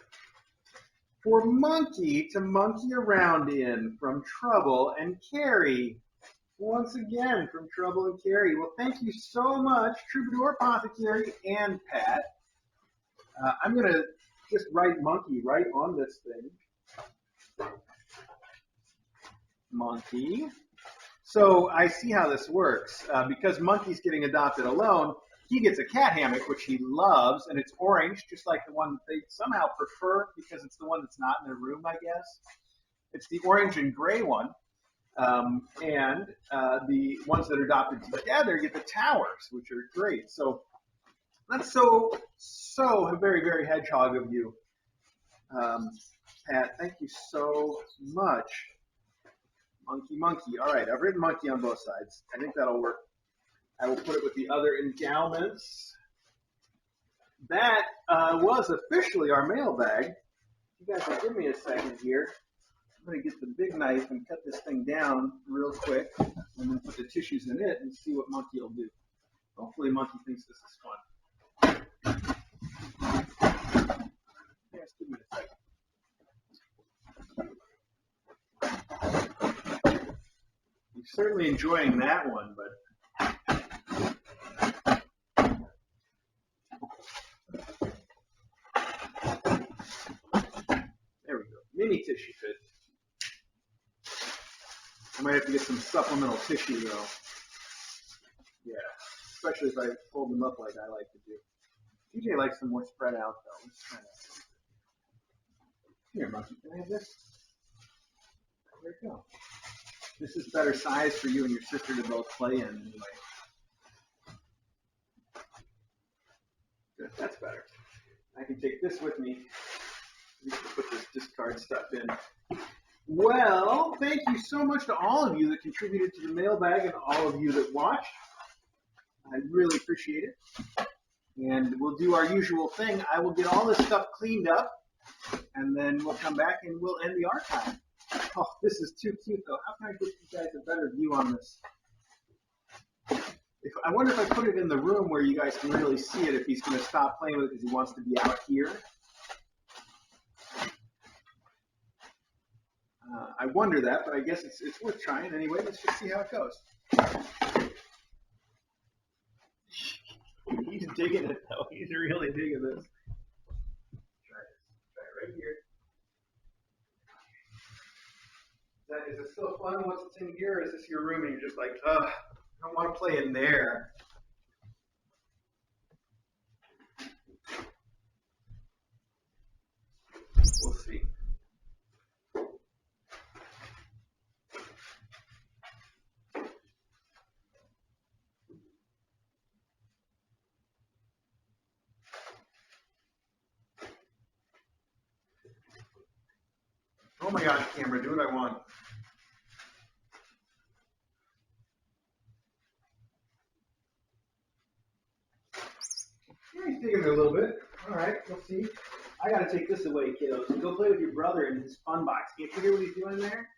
For Monkey to monkey around in, from Trouble and Carrie. Once again, from Trouble and Carrie. Well, thank you so much, Troubadour, Apothecary, and Pat. I'm going to just write Monkey right on this thing. Monkey. So I see how this works. Because Monkey's getting adopted alone, he gets a cat hammock, which he loves, and it's orange, just like the one that they somehow prefer because it's the one that's not in their room, I guess. It's the orange and gray one. And the ones that are adopted together get the towers, which are great. So that's so very, very hedgehog of you, Pat. Thank you so much. Monkey. All right, I've written Monkey on both sides. I think that'll work. I will put it with the other endowments. That was officially our mailbag. You guys will give me a second here. I'm going to get the big knife and cut this thing down real quick and then put the tissues in it and see what Monkey will do. Hopefully Monkey thinks this is fun. Yes, give me a second. He's certainly enjoying that one, but there we go. Mini tissue fit. I might have to get some supplemental tissue though. Yeah, especially if I fold them up like I like to do. TJ likes them more spread out though. Let's try that. Here, Monkey, can I have this? There we go. This is better size for you and your sister to both play in anyway. Good, that's better. I can take this with me. We can put this discard stuff in. Well, thank you so much to all of you that contributed to the mailbag and all of you that watched. I really appreciate it. And we'll do our usual thing. I will get all this stuff cleaned up, and then we'll come back and we'll end the archive. Oh, this is too cute, though. How can I get you guys a better view on this? I wonder if I put it in the room where you guys can really see it, if he's going to stop playing with it because he wants to be out here. I wonder that, but I guess it's worth trying anyway. Let's just see how it goes. He's digging it, though. He's really digging this. Try it right here. Is it still fun once it's in here, or is this your room and you're just like, ugh, I don't want to play in there? We'll see. Oh my gosh, camera, do what I want. He's digging it a little bit. All right, we'll see. I got to take this away, kiddos, and go play with your brother in his fun box. Can't you hear what he's doing there?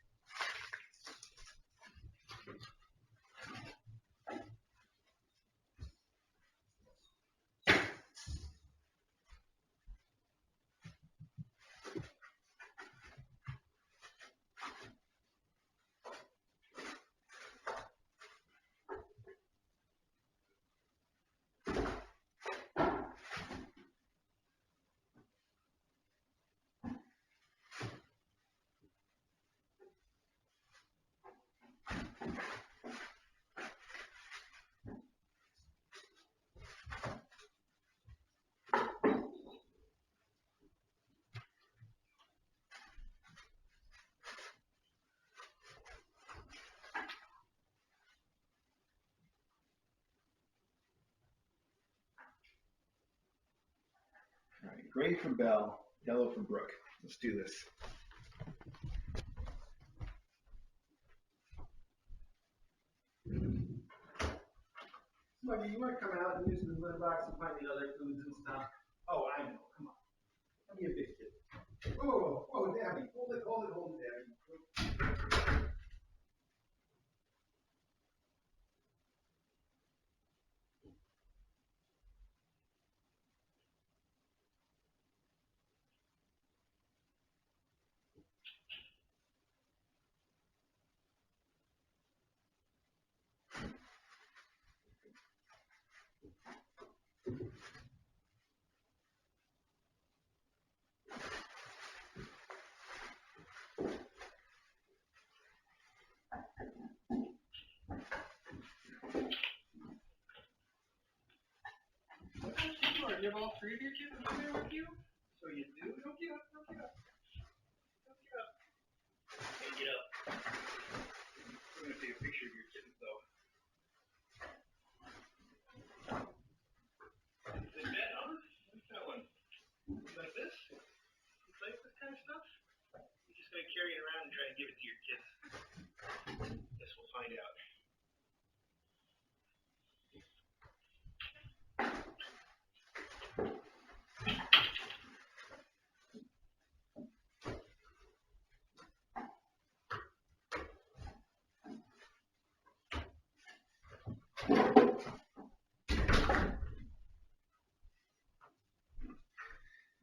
All right, gray for Belle, yellow for Brooke. Let's do this. Muggy, you want to come out and use the litter box and find the other foods and stuff? Oh, I know. Come on. Give me a biscuit. Whoa, whoa, Daddy. Hold it, Daddy. Do you have all three of your kids in there with you? So you do? Don't get up, don't get up. Don't get up. Hey, get up. I'm going to take a picture of your kittens, though. Is it bad, huh? What's that one? You like this? You like this kind of stuff? You're just going to carry it around and try to give it to your kids. Guess we'll find out.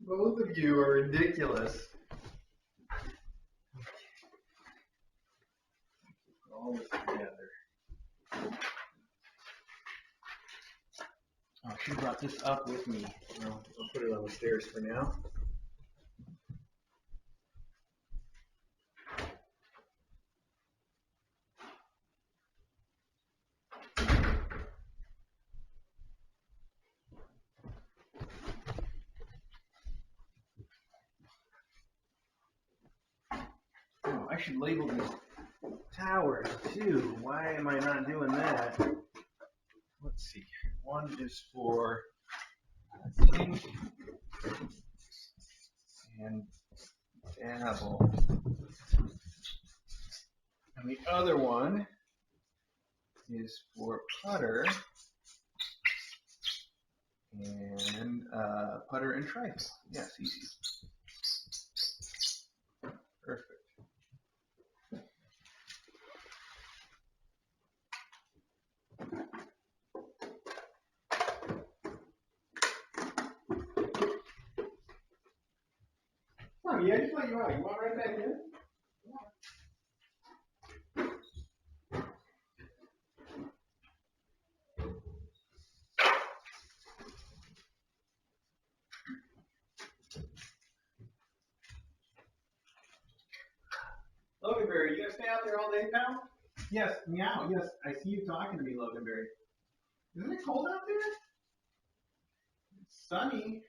Both of you are ridiculous. All this together. Oh, she brought this up with me. I'll put it on the stairs for now. Oh, I should label these towers too. Why am I not doing that? Let's see. One is for pink and dabble. And the other one is for putter and putter and tripes. Yes, easy. Perfect. Come on, yeah, I just let you out. You want right back in? Loganberry, you gonna stay out there all day, pal? Yes, meow. Yes, I see you talking to me, Loganberry. Isn't it cold out there? It's sunny.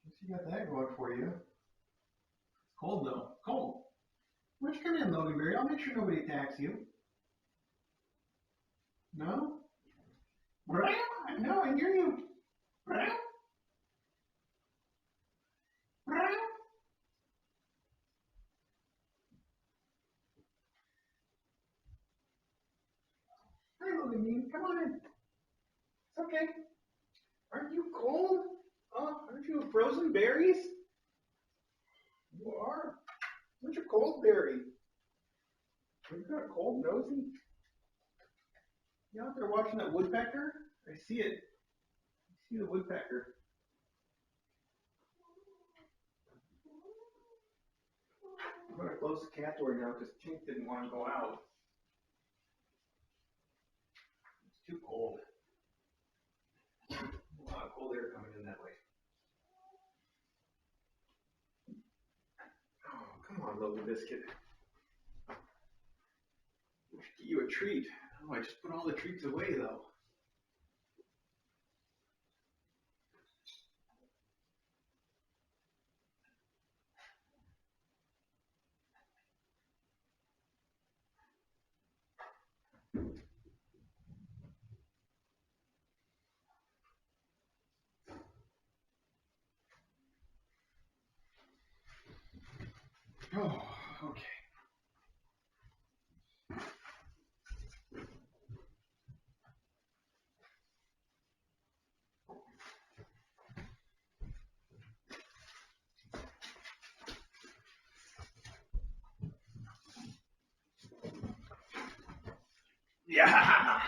Guess you got that going for you. It's cold though. Cold. Why don't you come in, Loganberry? I'll make sure nobody attacks you. No? No, I hear you. Hi, Logan, come on in. It's okay. Aren't you cold? Oh, aren't you frozen berries? You are. Aren't you cold berry? You've got a cold nosy. You out there watching that woodpecker? I see it. I see the woodpecker. I'm going to close the cat door now because Chink didn't want to go out. It's too cold. A lot of cold air coming in that way. Oh, come on, Logan Biscuit. I should get you a treat. Oh, I just put all the treats away, though. Oh, okay. Yeah.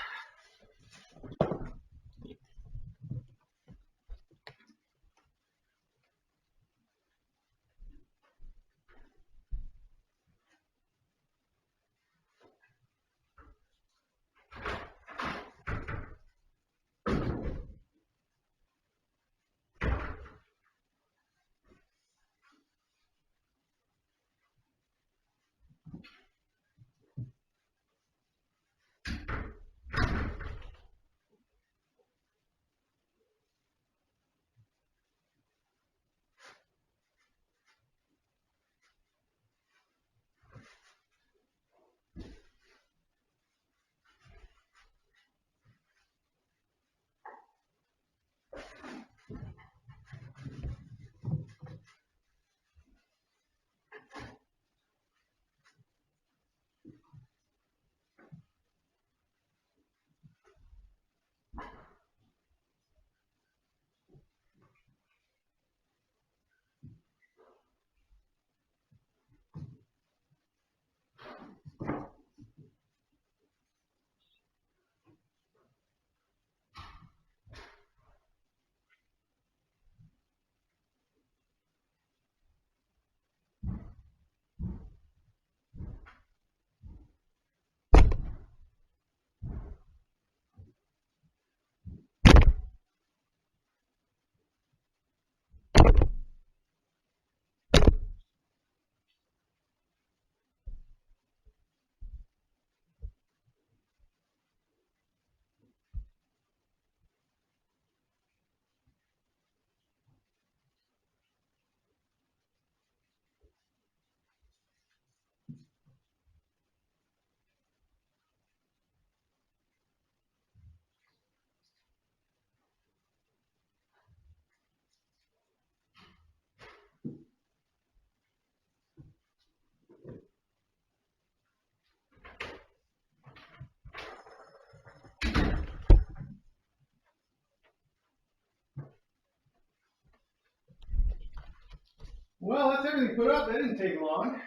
Well, that's everything put up. That didn't take long.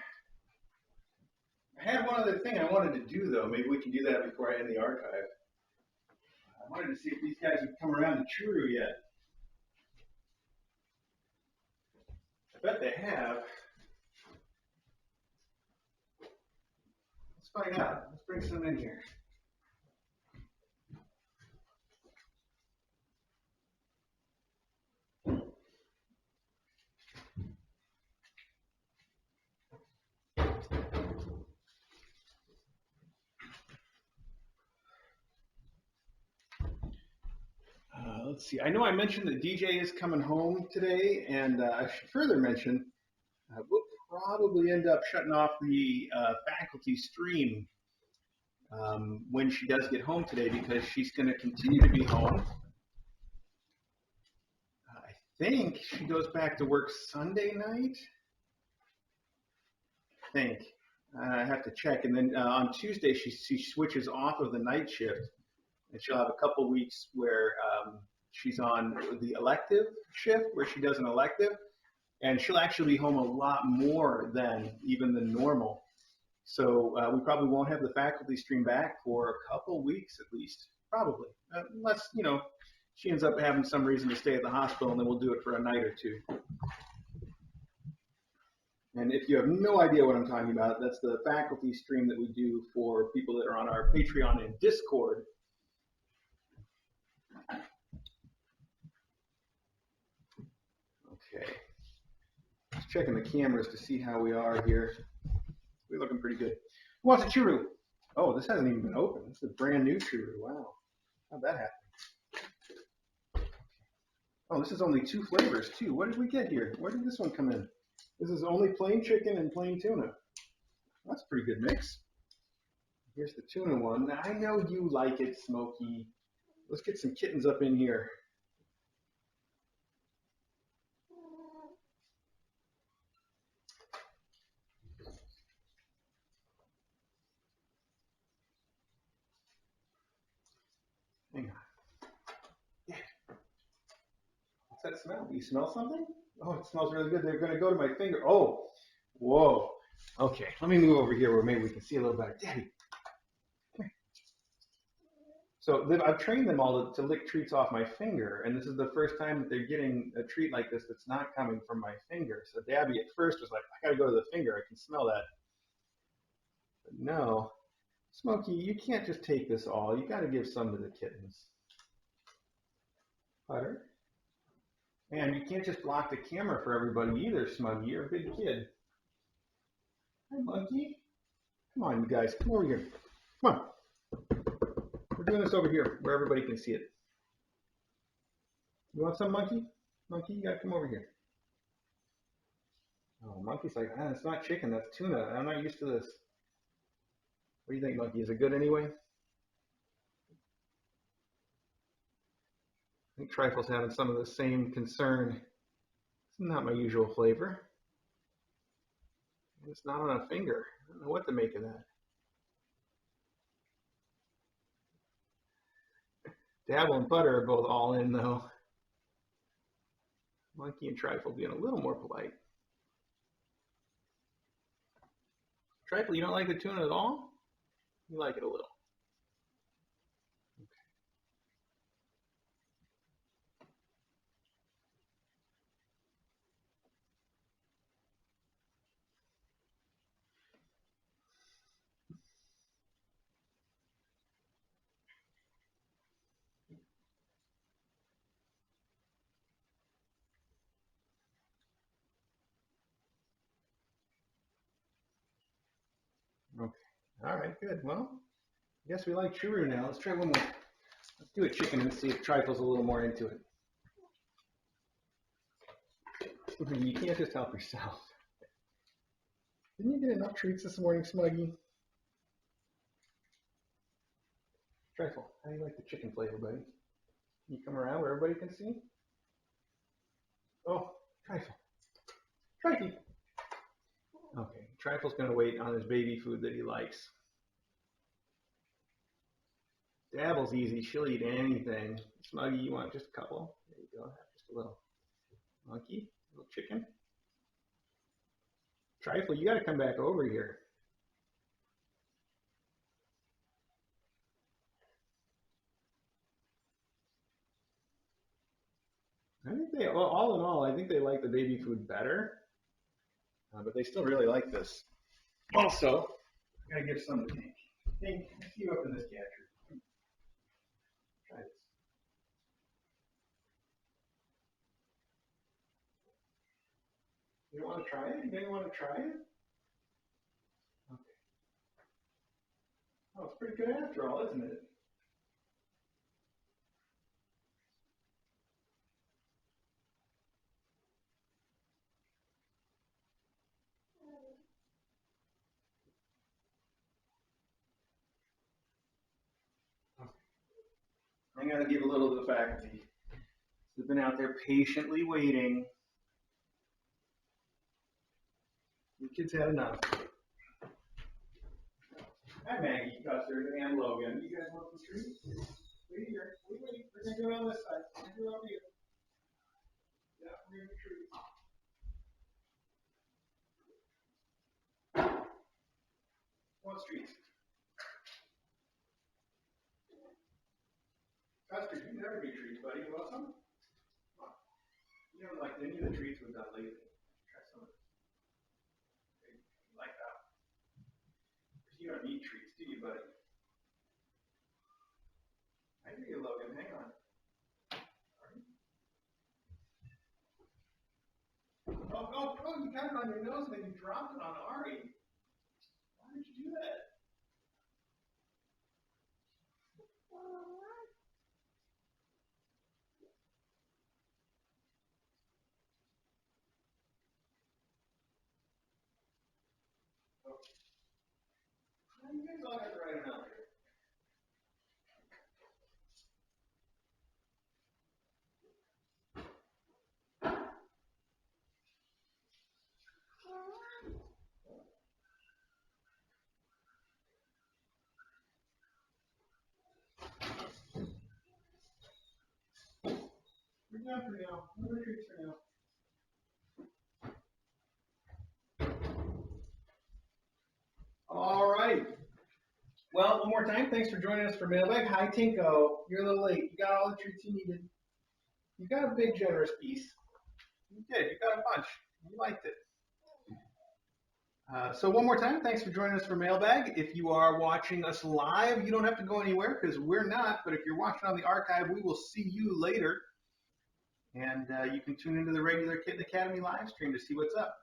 I had one other thing I wanted to do, though. Maybe we can do that before I end the archive. I wanted to see if these guys have come around to True yet. I bet they have. Let's find out. Let's bring some in here. Let's see. I know I mentioned that DJ is coming home today, and I should further mention we'll probably end up shutting off the faculty stream when she does get home today because she's going to continue to be home. I think she goes back to work Sunday night. I think. I have to check. And then on Tuesday, she switches off of the night shift, and she'll have a couple weeks where she's on the elective shift, where she does an elective, and she'll actually be home a lot more than even the normal. So we probably won't have the faculty stream back for a couple weeks at least, probably, unless she ends up having some reason to stay at the hospital, and then we'll do it for a night or two. And if you have no idea what I'm talking about, that's the faculty stream that we do for people that are on our Patreon and Discord. Okay. Just checking the cameras to see how we are here. We're looking pretty good. Who wants a churu? Oh, this hasn't even been opened. This is a brand new churu. Wow. How'd that happen? Oh, this is only 2 flavors, too. What did we get here? Where did this one come in? This is only plain chicken and plain tuna. That's a pretty good mix. Here's the tuna one. Now, I know you like it, Smokey. Let's get some kittens up in here. Hang on. Yeah. What's that smell? Do you smell something? Oh, it smells really good. They're going to go to my finger. Oh, whoa. Okay, let me move over here where maybe we can see a little better. Daddy, come here. So I've trained them all to lick treats off my finger, and this is the first time that they're getting a treat like this that's not coming from my finger. So Dabby at first was like, I gotta go to the finger, I can smell that. But no, Smokey, you can't just take this all. You gotta give some to the kittens. Butter. And you can't just block the camera for everybody either, Smuggy. You're a big kid. Hi, Monkey. Come on, you guys. Come over here. Come on. We're doing this over here where everybody can see it. You want some, Monkey? Monkey, you gotta come over here. Oh, Monkey's like, it's not chicken, that's tuna. I'm not used to this. What do you think, Monkey? Is it good anyway? I think Trifle's having some of the same concern. It's not my usual flavor. And it's not on a finger. I don't know what to make of that. Dabble and Butter are both all in, though. Monkey and Trifle being a little more polite. Trifle, you don't like the tuna at all? You like it a little. Okay. All right, good. Well, I guess we like churro now. Let's try one more. Let's do a chicken and see if Trifle's a little more into it. You can't just help yourself. Didn't you get enough treats this morning, Smuggy? Trifle, how do you like the chicken flavor, buddy? Can you come around where everybody can see? Oh, Trifle. Trifle. Okay, Trifle's going to wait on his baby food that he likes. Dabble's easy. She'll eat anything. Smuggy, you want just a couple? There you go. Have just a little. Monkey, a little chicken. Trifle, you got to come back over here. I think they, well, all in all, I think they like the baby food better, but they still really like this. Also, I gotta give some to Pink. Pink, I see you up in this gantry. Try this. You don't want to try it? You don't want to try it? Okay. Oh, it's pretty good after all, isn't it? I'm going to give a little to the faculty. They've been out there patiently waiting. The kids had enough. Hi, Maggie, Custard, and Logan. You guys want some treats? Wait here. Wait. We're going to do it on this side. We're going to do it over here. Yeah, we're going to do treats. What's treats? Custard, you never get treats, buddy. You want some? Come on. You don't like any of the treats we've done lately. Try some of this. Okay, you like that? You don't need treats, do you, buddy? I hear you, Logan. Hang on. Oh, you got it on your nose and then you dropped it on Ari. Why did you do that? Oh. You guys all got the right amount here. We're done for now. No more treats for now. All right. Well, one more time, thanks for joining us for Mailbag. Hi, Tinko. You're a little late. You got all the treats you needed. You got a big, generous piece. You did. You got a bunch. You liked it. So one more time, thanks for joining us for Mailbag. If you are watching us live, you don't have to go anywhere because we're not. But if you're watching on the archive, we will see you later. And you can tune into the regular Kitten Academy live stream to see what's up.